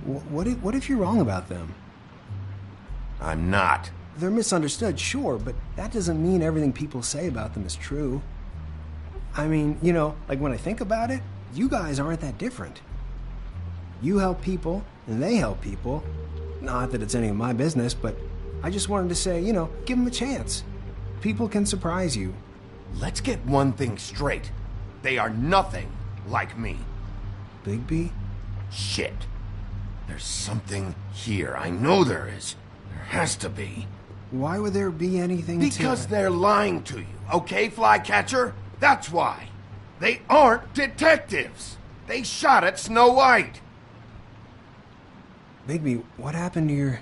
S14: What if you're wrong about them?
S3: I'm not.
S14: They're misunderstood, sure, but that doesn't mean everything people say about them is true. I mean, you know, like when I think about it, you guys aren't that different. You help people, and they help people. Not that it's any of my business, but I just wanted to say, you know, give them a chance. People can surprise you.
S3: Let's get one thing straight. They are nothing like me.
S14: Bigby?
S3: Shit. There's something here. I know there is. There has to be.
S14: Why would there be anything
S3: Because they're lying to you, okay, Flycatcher? That's why. They aren't detectives. They shot at Snow White.
S14: Bigby, what happened to your...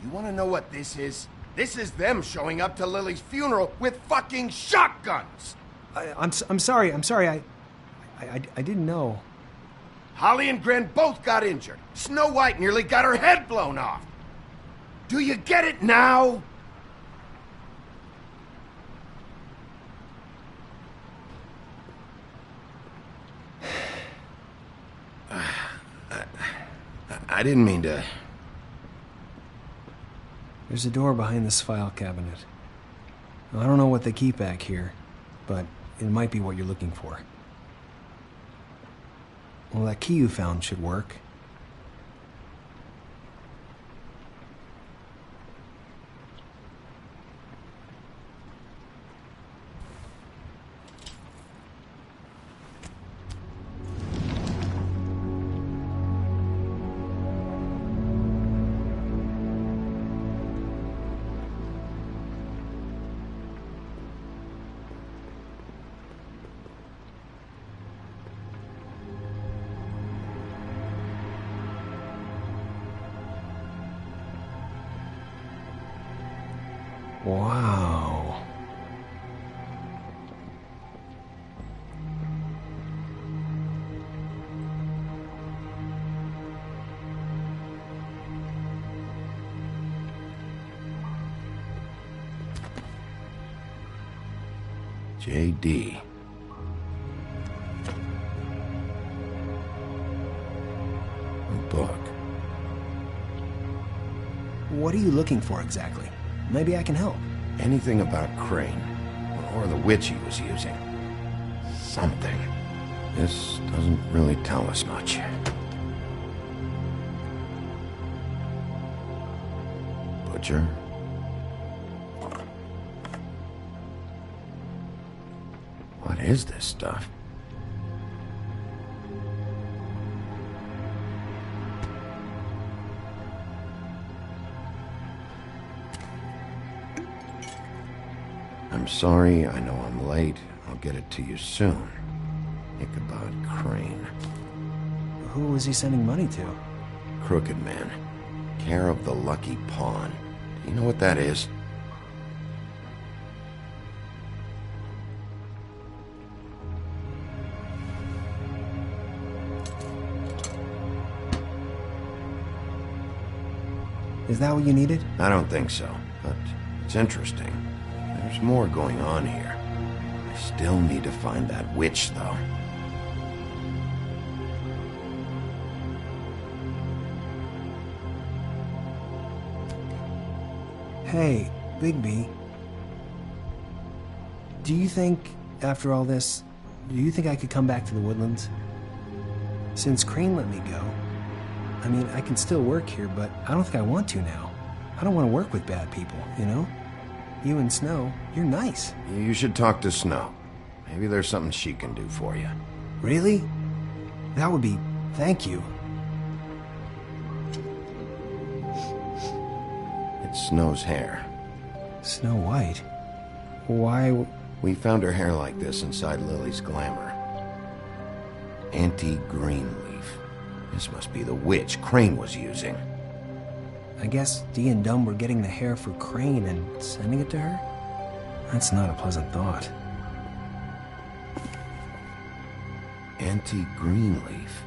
S3: You want to know what this is? This is them showing up to Lily's funeral with fucking shotguns!
S14: I'm sorry. I didn't know.
S3: Holly and Gren both got injured. Snow White nearly got her head blown off. Do you get it now? I didn't mean to...
S14: There's a door behind this file cabinet. I don't know what they keep back here, but it might be what you're looking for. Well, that key you found should work. Wow.
S3: J.D. A book.
S14: What are you looking for exactly? Maybe I can help.
S3: Anything about Crane, or the witch he was using. Something. This doesn't really tell us much. Butcher? What is this stuff? I'm sorry, I know I'm late. I'll get it to you soon. Ichabod Crane.
S14: Who was he sending money to?
S3: Crooked Man. Care of the Lucky Pawn. Do you know what that is?
S14: Is that what you needed?
S3: I don't think so, but it's interesting. There's more going on here. I still need to find that witch, though.
S14: Hey, Bigby. Do you think, after all this, do you think I could come back to the Woodlands? Since Crane let me go, I mean, I can still work here, but I don't think I want to now. I don't want to work with bad people, you know? You and Snow, you're nice.
S3: You should talk to Snow. Maybe there's something she can do for you.
S14: Really? That would be... thank you.
S3: It's Snow's hair.
S14: Snow White? Why...
S3: We found her hair like this inside Lily's glamour. Auntie Greenleaf. This must be the witch Crane was using.
S14: I guess Dee and Dumb were getting the hair for Crane and sending it to her? That's not a pleasant thought.
S3: Auntie Greenleaf.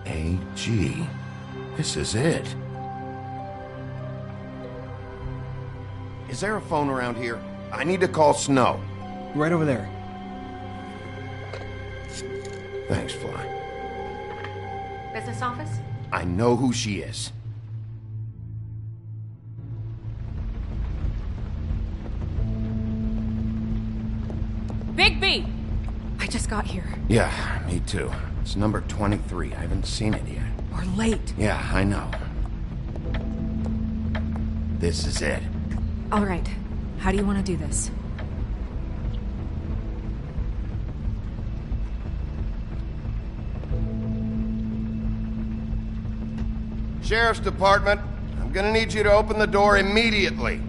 S3: A.G. This is it. Is there a phone around here? I need to call Snow.
S14: Right over there.
S3: Thanks, Fly.
S5: Business office?
S3: I know who she is.
S5: Bigby! I just got here.
S3: Yeah, me too. It's number 23. I haven't seen it yet.
S5: We're late.
S3: Yeah, I know. This is it.
S5: All right. How do you want to do this?
S3: Sheriff's Department. I'm gonna need you to open the door immediately.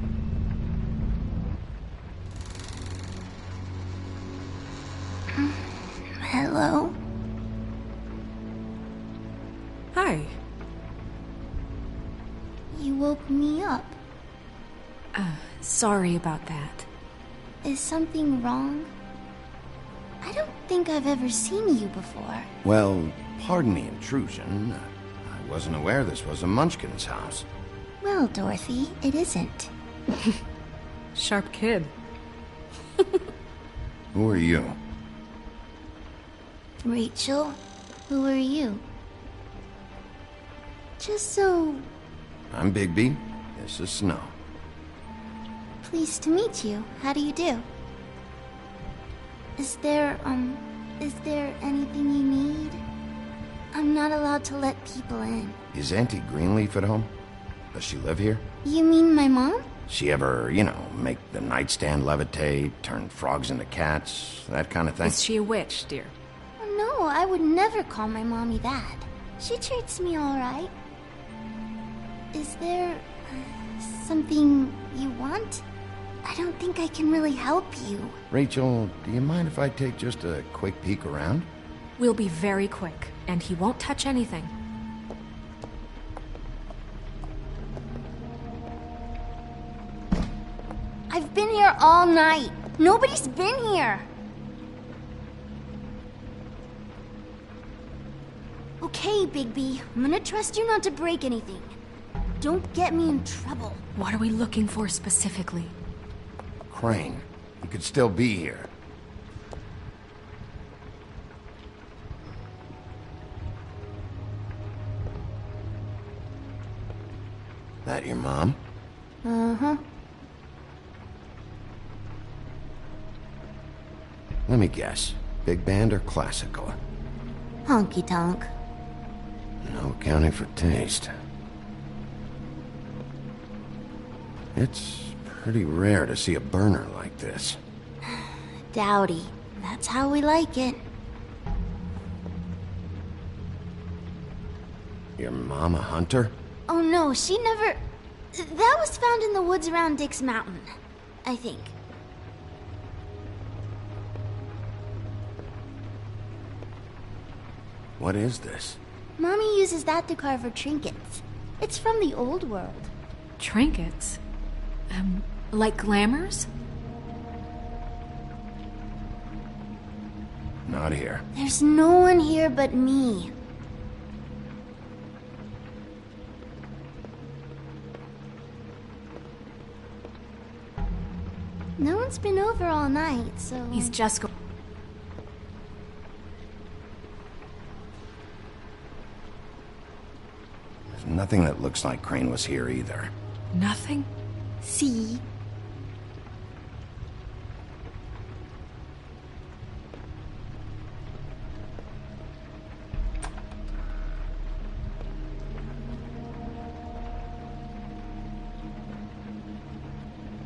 S15: Hello?
S5: Hi.
S15: You woke me up.
S5: Sorry about that.
S15: Is something wrong? I don't think I've ever seen you before.
S3: Well, pardon the intrusion. I wasn't aware this was a Munchkin's house.
S15: Well, Dorothy, it isn't.
S5: Sharp kid.
S3: Who are you?
S15: Rachel, who are you? Just so...
S3: I'm Bigby. This is Snow.
S15: Pleased to meet you. How do you do? Is there anything you need? I'm not allowed to let people in.
S3: Is Auntie Greenleaf at home? Does she live here?
S15: You mean my mom?
S3: She ever, make the nightstand levitate, turn frogs into cats, that kind of thing?
S5: Is she a witch, dear?
S15: Oh, no, I would never call my mommy that. She treats me all right. Is there something you want? I don't think I can really help you.
S3: Rachel, do you mind if I take just a quick peek around?
S5: We'll be very quick, and he won't touch anything.
S15: I've been here all night. Nobody's been here. Okay, Bigby. I'm gonna trust you not to break anything. Don't get me in trouble.
S5: What are we looking for specifically?
S3: Crane. He could still be here. That your mom?
S15: Uh-huh.
S3: Let me guess. Big band or classical?
S15: Honky-tonk.
S3: No accounting for taste. It's pretty rare to see a burner like this.
S15: Dowdy. That's how we like it.
S3: Your mom a hunter?
S15: Oh no, she never... That was found in the woods around Dick's Mountain, I think.
S3: What is this?
S15: Mommy uses that to carve her trinkets. It's from the old world.
S5: Trinkets? Like glamours?
S3: Not here.
S15: There's no one here but me. No one's been over all night, so...
S5: He's just
S3: There's nothing that looks like Crane was here either.
S5: Nothing?
S15: See?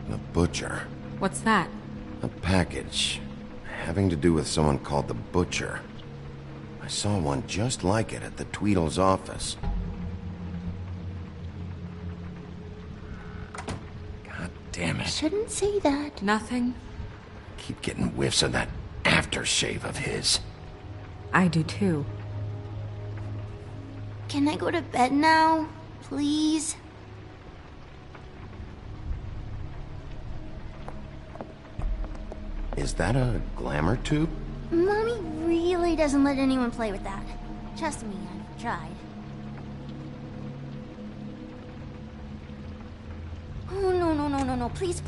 S3: The Butcher.
S5: What's that?
S3: A package. Having to do with someone called the Butcher. I saw one just like it at the Tweedle's office. God damn it.
S15: Shouldn't say that.
S5: Nothing?
S3: Keep getting whiffs of that aftershave of his.
S5: I do too.
S15: Can I go to bed now? Please?
S3: Is that a glamour tube?
S15: Mommy really doesn't let anyone play with that. Trust me, I've tried. Oh, no. Please,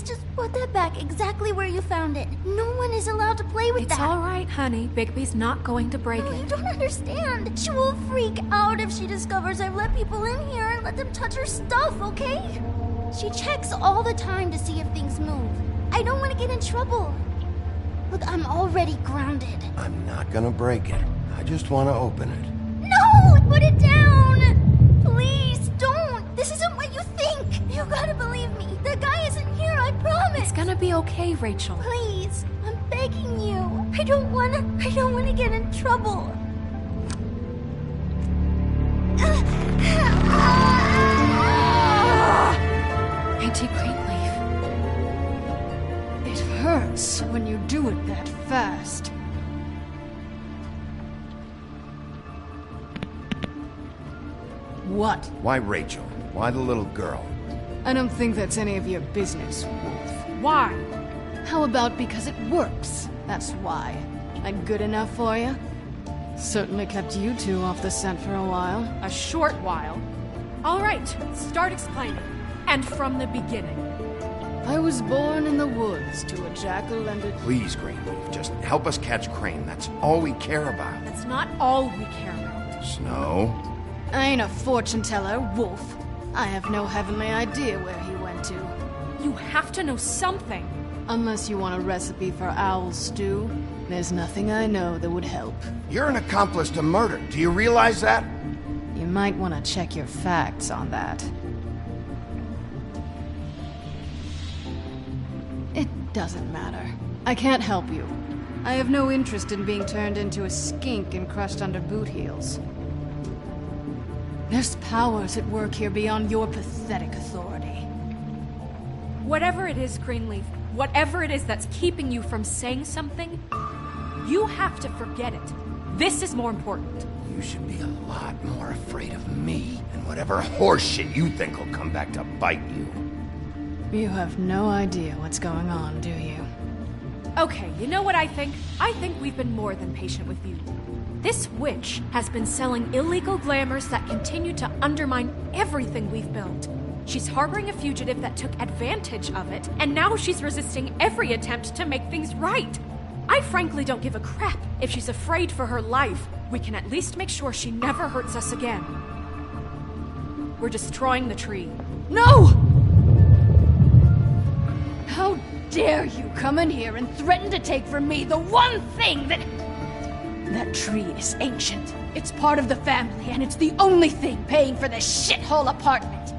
S15: just put that back exactly where you found it. No one is allowed to play with that.
S5: It's all right, honey. Bigby's not going to break it.
S15: You don't understand. She will freak out if she discovers I've let people in here and let them touch her stuff, okay? She checks all the time to see if things move. I don't want to get in trouble. Look, I'm already grounded.
S3: I'm not gonna break it. I just want to open it.
S15: No! Put it down! Please, don't! This isn't what you think! You gotta believe me. The guy isn't here, I promise!
S5: It's gonna be okay, Rachel.
S15: Please, I'm begging you. I don't wanna get in trouble.
S5: Auntie Greenleaf.
S16: It hurts when you do it that fast. What?
S3: Why Rachel? Why the little girl?
S16: I don't think that's any of your business, Wolf.
S5: Why?
S16: How about because it works? That's why. Like good enough for you? Certainly kept you two off the scent for a while.
S5: A short while. All right, start explaining. And from the beginning.
S16: I was born in the woods to a jackal and a...
S3: Please, Greenleaf, just help us catch Crane. That's all we care about.
S5: That's not all we care about.
S3: Snow?
S16: I ain't a fortune teller, Wolf. I have no heavenly idea where he went to.
S5: You have to know something.
S16: Unless you want a recipe for owl stew, there's nothing I know that would help.
S3: You're an accomplice to murder. Do you realize that?
S16: You might want to check your facts on that. It doesn't matter. I can't help you. I have no interest in being turned into a skink and crushed under boot heels. There's powers at work here beyond your pathetic authority.
S5: Whatever it is, Greenleaf, whatever it is that's keeping you from saying something, you have to forget it. This is more important.
S3: You should be a lot more afraid of me and whatever horseshit you think will come back to bite you.
S16: You have no idea what's going on, do you?
S5: Okay, you know what I think? I think we've been more than patient with you. This witch has been selling illegal glamours that continue to undermine everything we've built. She's harboring a fugitive that took advantage of it, and now she's resisting every attempt to make things right. I frankly don't give a crap if she's afraid for her life. We can at least make sure she never hurts us again. We're destroying the tree.
S16: No! How dare you come in here and threaten to take from me the one thing that... That tree is ancient. It's part of the family, and it's the only thing paying for this shithole apartment.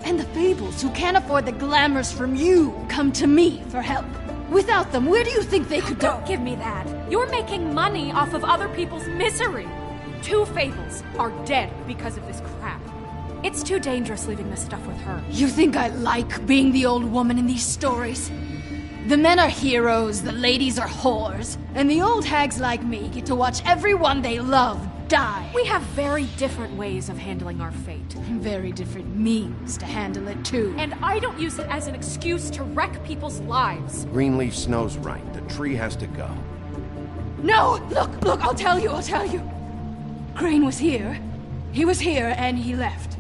S16: And the Fables, who can't afford the glamours from you, come to me for help. Without them, where do you think they could go?
S5: Don't give me that. You're making money off of other people's misery. 2 Fables are dead because of this crap. It's too dangerous leaving this stuff with her.
S16: You think I like being the old woman in these stories? The men are heroes, the ladies are whores, and the old hags like me get to watch everyone they love die.
S5: We have very different ways of handling our fate.
S16: Very different means to handle it, too.
S5: And I don't use it as an excuse to wreck people's lives.
S3: Greenleaf Snow's right. The tree has to go.
S16: No! Look, I'll tell you. Crane was here. He was here, and he left.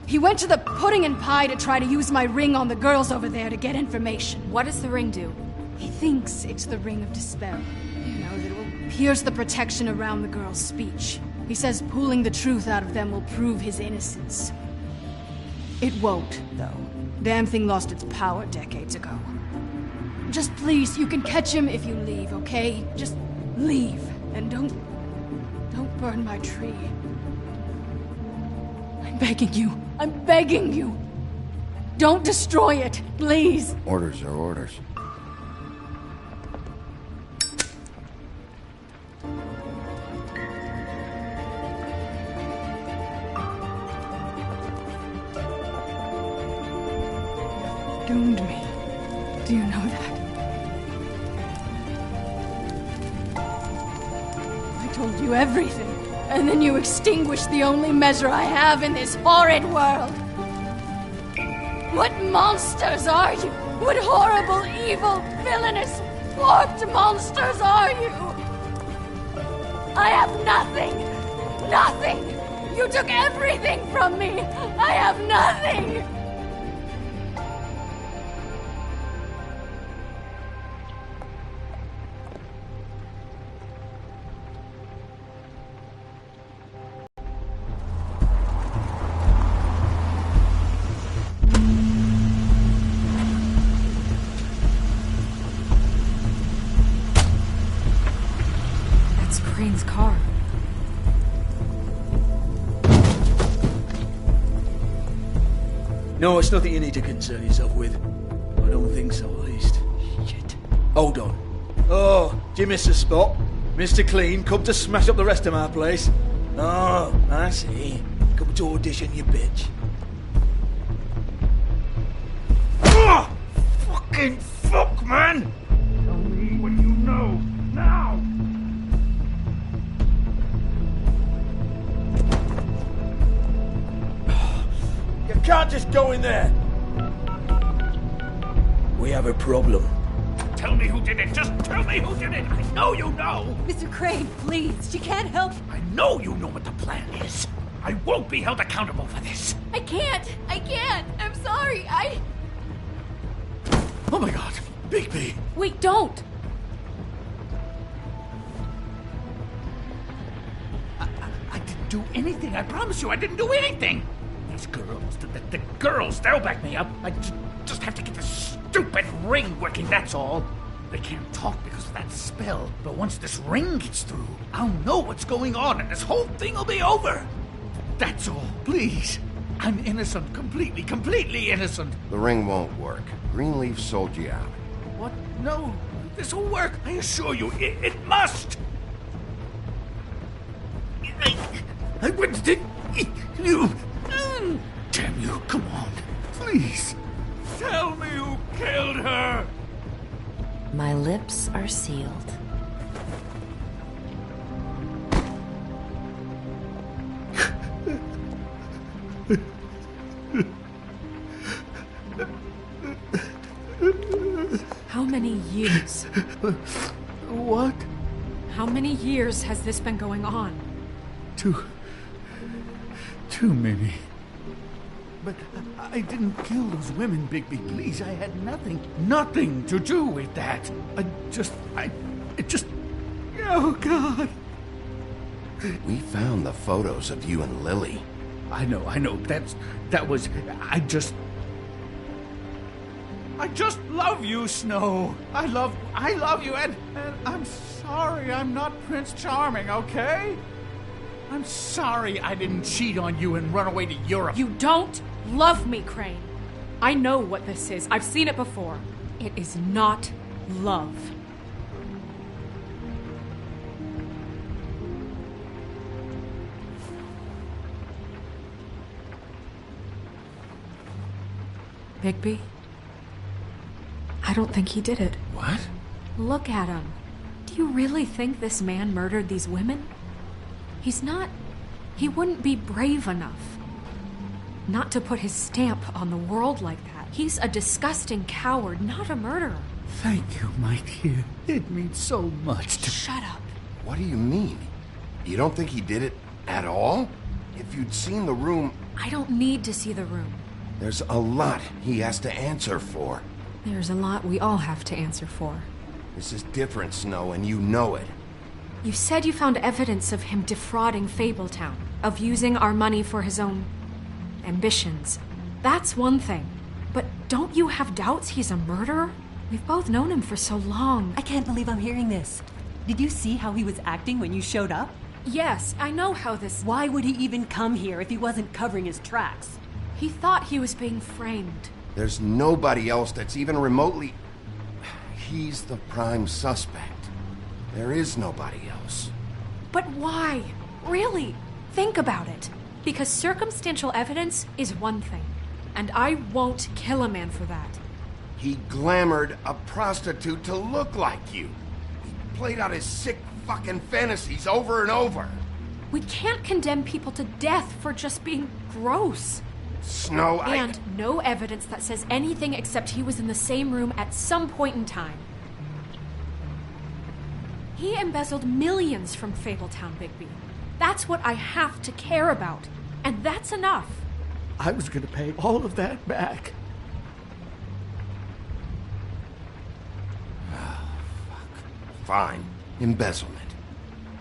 S16: He went to the pudding and pie to try to use my ring on the girls over there to get information.
S5: What does the ring do?
S16: He thinks it's the Ring of Dispel. You know, that it will pierce the protection around the girls' speech. He says pulling the truth out of them will prove his innocence. It won't, though. Damn thing lost its power decades ago. Just please, you can catch him if you leave, okay? Just leave, and don't burn my tree. I'm begging you. Don't destroy it, please.
S3: Orders are orders.
S16: Doomed me. Do you know that? I told you everything, and then you extinguished the only measure I have in this horrid world. What monsters are you? What horrible, evil, villainous, warped monsters are you? I have nothing! Nothing! You took everything from me! I have nothing!
S5: Crane's car.
S17: No, it's nothing you need to concern yourself with. I don't think so, at least. Shit. Hold on. Oh, do you miss a spot? Mr. Clean, come to smash up the rest of my place. Oh, I see. Come to audition, you bitch.
S9: fucking fuck, man! Tell me what you know, now!
S17: You can't just go in there! We have a problem.
S9: Tell me who did it! Just tell me who did it! I know you know!
S18: Mr. Crane, please, she can't help.
S9: I know you know what the plan is. I won't be held accountable for this.
S16: I can't! I'm sorry,
S9: Oh my god, Bigby!
S16: Wait, don't!
S9: I didn't do anything, I promise you, I didn't do anything! These girls, the girls, they'll back me up. I just have to get this stupid ring working, that's all. They can't talk because of that spell, but once this ring gets through, I'll know what's going on and this whole thing will be over. That's all, please. I'm innocent, completely innocent.
S3: The ring won't work. Greenleaf sold you out.
S9: What? No, this will work, I assure you, it must. I wouldn't you. Damn you, come on, please. Tell me who killed her.
S8: My lips are sealed.
S5: How many years?
S1: What?
S5: How many years has this been going on?
S1: Too many. But I didn't kill those women, Bigby. Please, I had nothing to do with that. Oh, God.
S3: We found the photos of you and Lily.
S1: I know. I just love you, Snow. I love you, and I'm sorry I'm not Prince Charming, okay? I'm sorry I didn't cheat on you and run away to Europe.
S5: You don't love me, Crane. I know what this is. I've seen it before. It is not love. Bigby? I don't think he did it.
S1: What?
S5: Look at him. Do you really think this man murdered these women? He wouldn't be brave enough. Not to put his stamp on the world like that. He's a disgusting coward, not a murderer.
S1: Thank you, my dear. It means so much to...
S5: Shut up.
S3: What do you mean? You don't think he did it at all? If you'd seen the room...
S5: I don't need to see the room.
S3: There's a lot he has to answer for.
S5: There's a lot we all have to answer for.
S3: This is different, Snow, and you know it.
S5: You said you found evidence of him defrauding Fabletown, of using our money for his own ambitions. That's one thing. But don't you have doubts he's a murderer? We've both known him for so long.
S18: I can't believe I'm hearing this. Did you see how he was acting when you showed up?
S5: Yes, I know how this...
S18: Why would he even come here if he wasn't covering his tracks?
S5: He thought he was being framed.
S3: There's nobody else that's even remotely... He's the prime suspect. There is nobody else.
S5: But why? Really? Think about it. Because circumstantial evidence is one thing. And I won't kill a man for that.
S3: He glamored a prostitute to look like you. He played out his sick fucking fantasies over and over.
S5: We can't condemn people to death for just being gross.
S3: Snow,
S5: And no evidence that says anything except he was in the same room at some point in time. He embezzled millions from Fabletown, Bigby. That's what I have to care about. And that's enough.
S1: I was gonna pay all of that back.
S3: Oh, fuck. Fine. Embezzlement.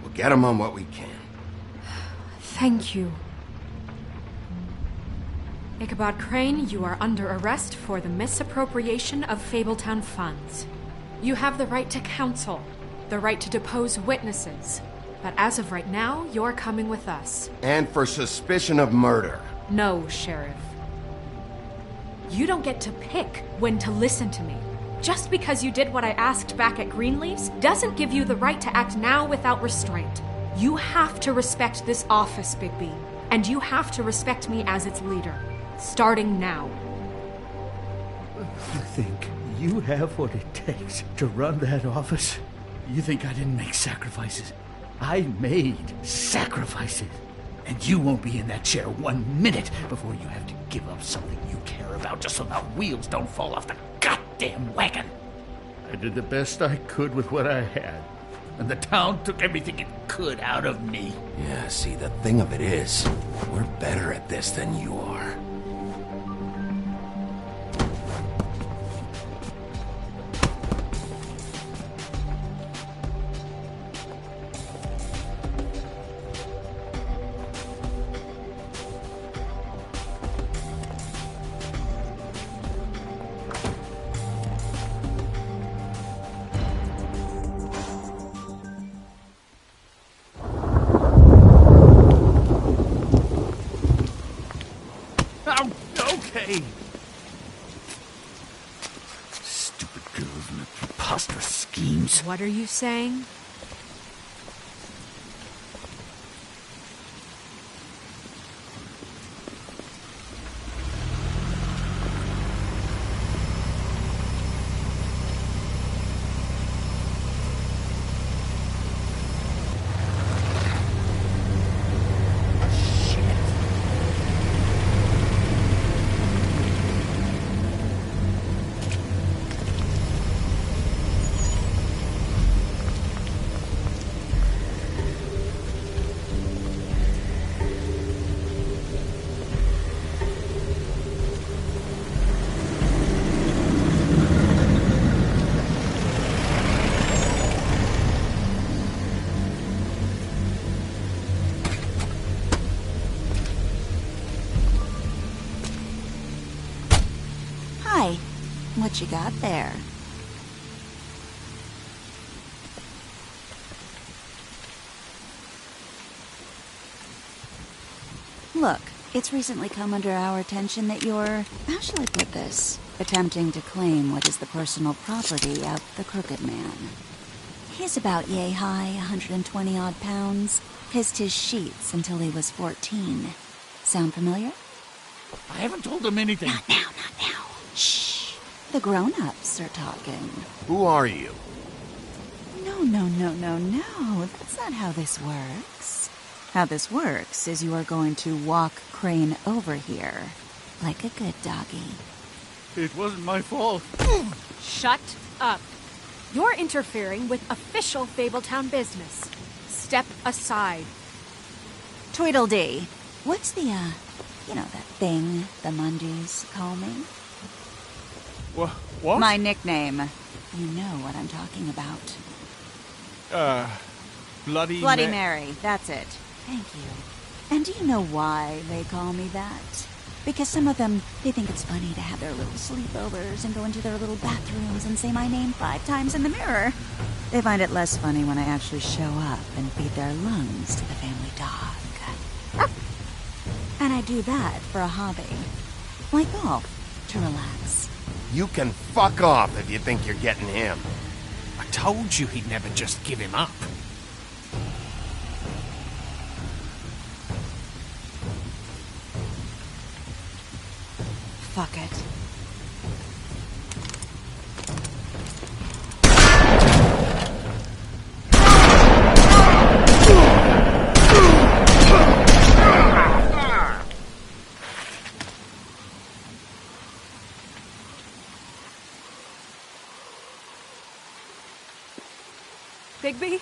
S3: We'll get him on what we can.
S5: Thank you. Ichabod Crane, you are under arrest for the misappropriation of Fabletown funds. You have the right to counsel, the right to depose witnesses. But as of right now, you're coming with us.
S3: And for suspicion of murder.
S5: No, Sheriff. You don't get to pick when to listen to me. Just because you did what I asked back at Greenleaf's doesn't give you the right to act now without restraint. You have to respect this office, Bigby. And you have to respect me as its leader. Starting now.
S1: I think
S17: you have what it takes to run that office? You think I didn't make sacrifices? I made sacrifices. And you won't be in that chair 1 minute before you have to give up something you care about just so the wheels don't fall off the goddamn wagon. I did the best I could with what I had. And the town took everything it could out of me.
S3: Yeah, see, the thing of it is, we're better at this than you are.
S17: Okay. Stupid girls and their preposterous schemes.
S5: What are you saying?
S19: Hi. What you got there? Look, it's recently come under our attention that you're, how shall I put this, attempting to claim what is the personal property of the Crooked Man. He's about yay high, 120 odd pounds, pissed his sheets until he was 14. Sound familiar?
S17: I haven't told them anything.
S19: Not now. Shh. The grown-ups are talking.
S3: Who are you?
S19: No. That's not how this works. How this works is you are going to walk Crane over here. Like a good doggy.
S17: It wasn't my fault.
S5: Shut up. You're interfering with official Fabletown business. Step aside.
S19: Tweedledee. What's the, that thing the Mundys call me?
S2: What?
S19: My nickname. You know what I'm talking about.
S2: Bloody
S19: Mary. That's it. Thank you. And do you know why they call me that? Because some of them, they think it's funny to have their little sleepovers and go into their little bathrooms and say my name 5 times in the mirror. They find it less funny when I actually show up and feed their lungs to the family dog. And I do that for a hobby. Like golf, to relax.
S3: You can fuck off if you think you're getting him.
S9: I told you he'd never just give him up.
S19: Fuck it.
S5: Bigby?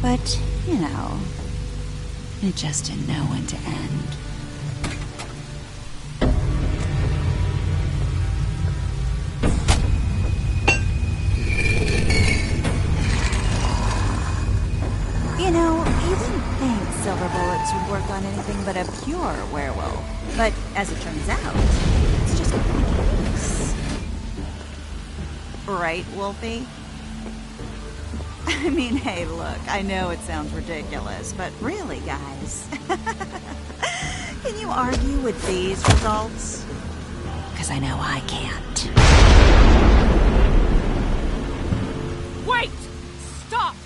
S19: But, you know, it just didn't know when to end. You know, you wouldn't think silver bullets would work on anything but a pure werewolf. But as it turns out, it's just not the case. Right, Wolfie? I mean, hey, look, I know it sounds ridiculous, but really, guys, can you argue with these results? Because I know I can't.
S5: Wait! Stop!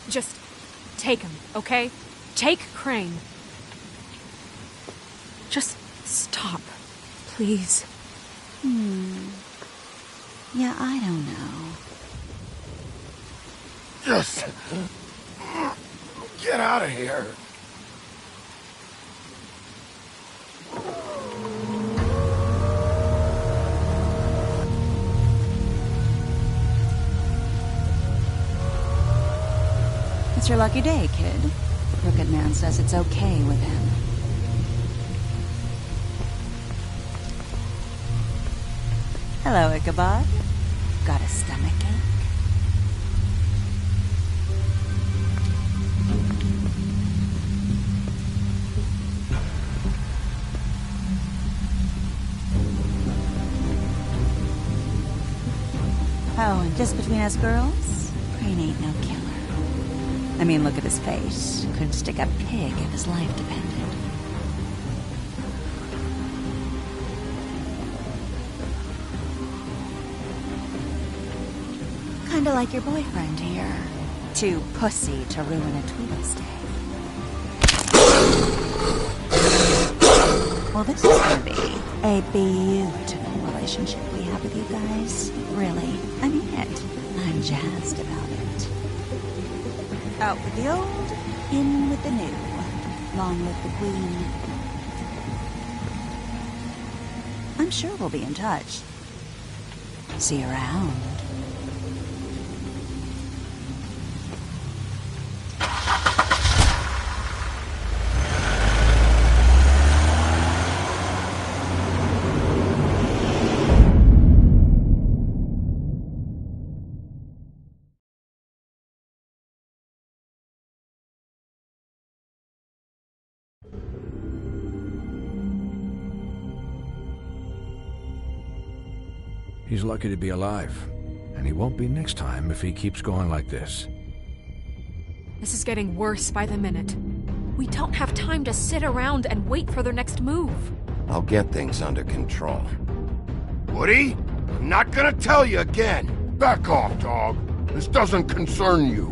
S5: Just take him, okay? Take Crane. Just stop, please.
S19: Yeah, I don't know.
S3: Just get out of here.
S19: It's your lucky day, kid. Crooked Man says it's okay with him. Hello, Ichabod. Got a stomachache? Oh, and just between us girls, Crane ain't no killer. I mean, look at his face. Could stick a pig if his life depended. Kinda like your boyfriend here. Too pussy to ruin a Tweedlestay. Well, this is gonna be a beautiful relationship we have with you guys. Really, I mean it. I'm jazzed about it. Out with the old, in with the new. Long live the Queen. I'm sure we'll be in touch. See you around.
S12: He's lucky to be alive. And he won't be next time if he keeps going like this.
S5: This is getting worse by the minute. We don't have time to sit around and wait for their next move.
S3: I'll get things under control. Woody? I'm not gonna tell you again!
S20: Back off, dog. This doesn't concern you.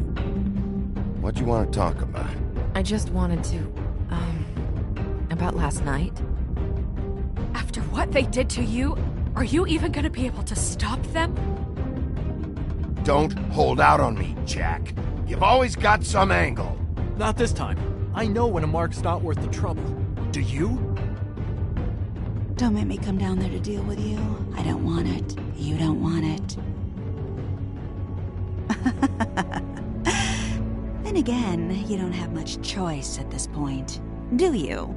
S3: What do you want to talk about?
S8: I just wanted to, about last night.
S5: After what they did to you, are you even gonna be able to stop them?
S3: Don't hold out on me, Jack. You've always got some angle.
S2: Not this time. I know when a mark's not worth the trouble. Do you?
S19: Don't make me come down there to deal with you. I don't want it. You don't want it. Then again, you don't have much choice at this point, do you?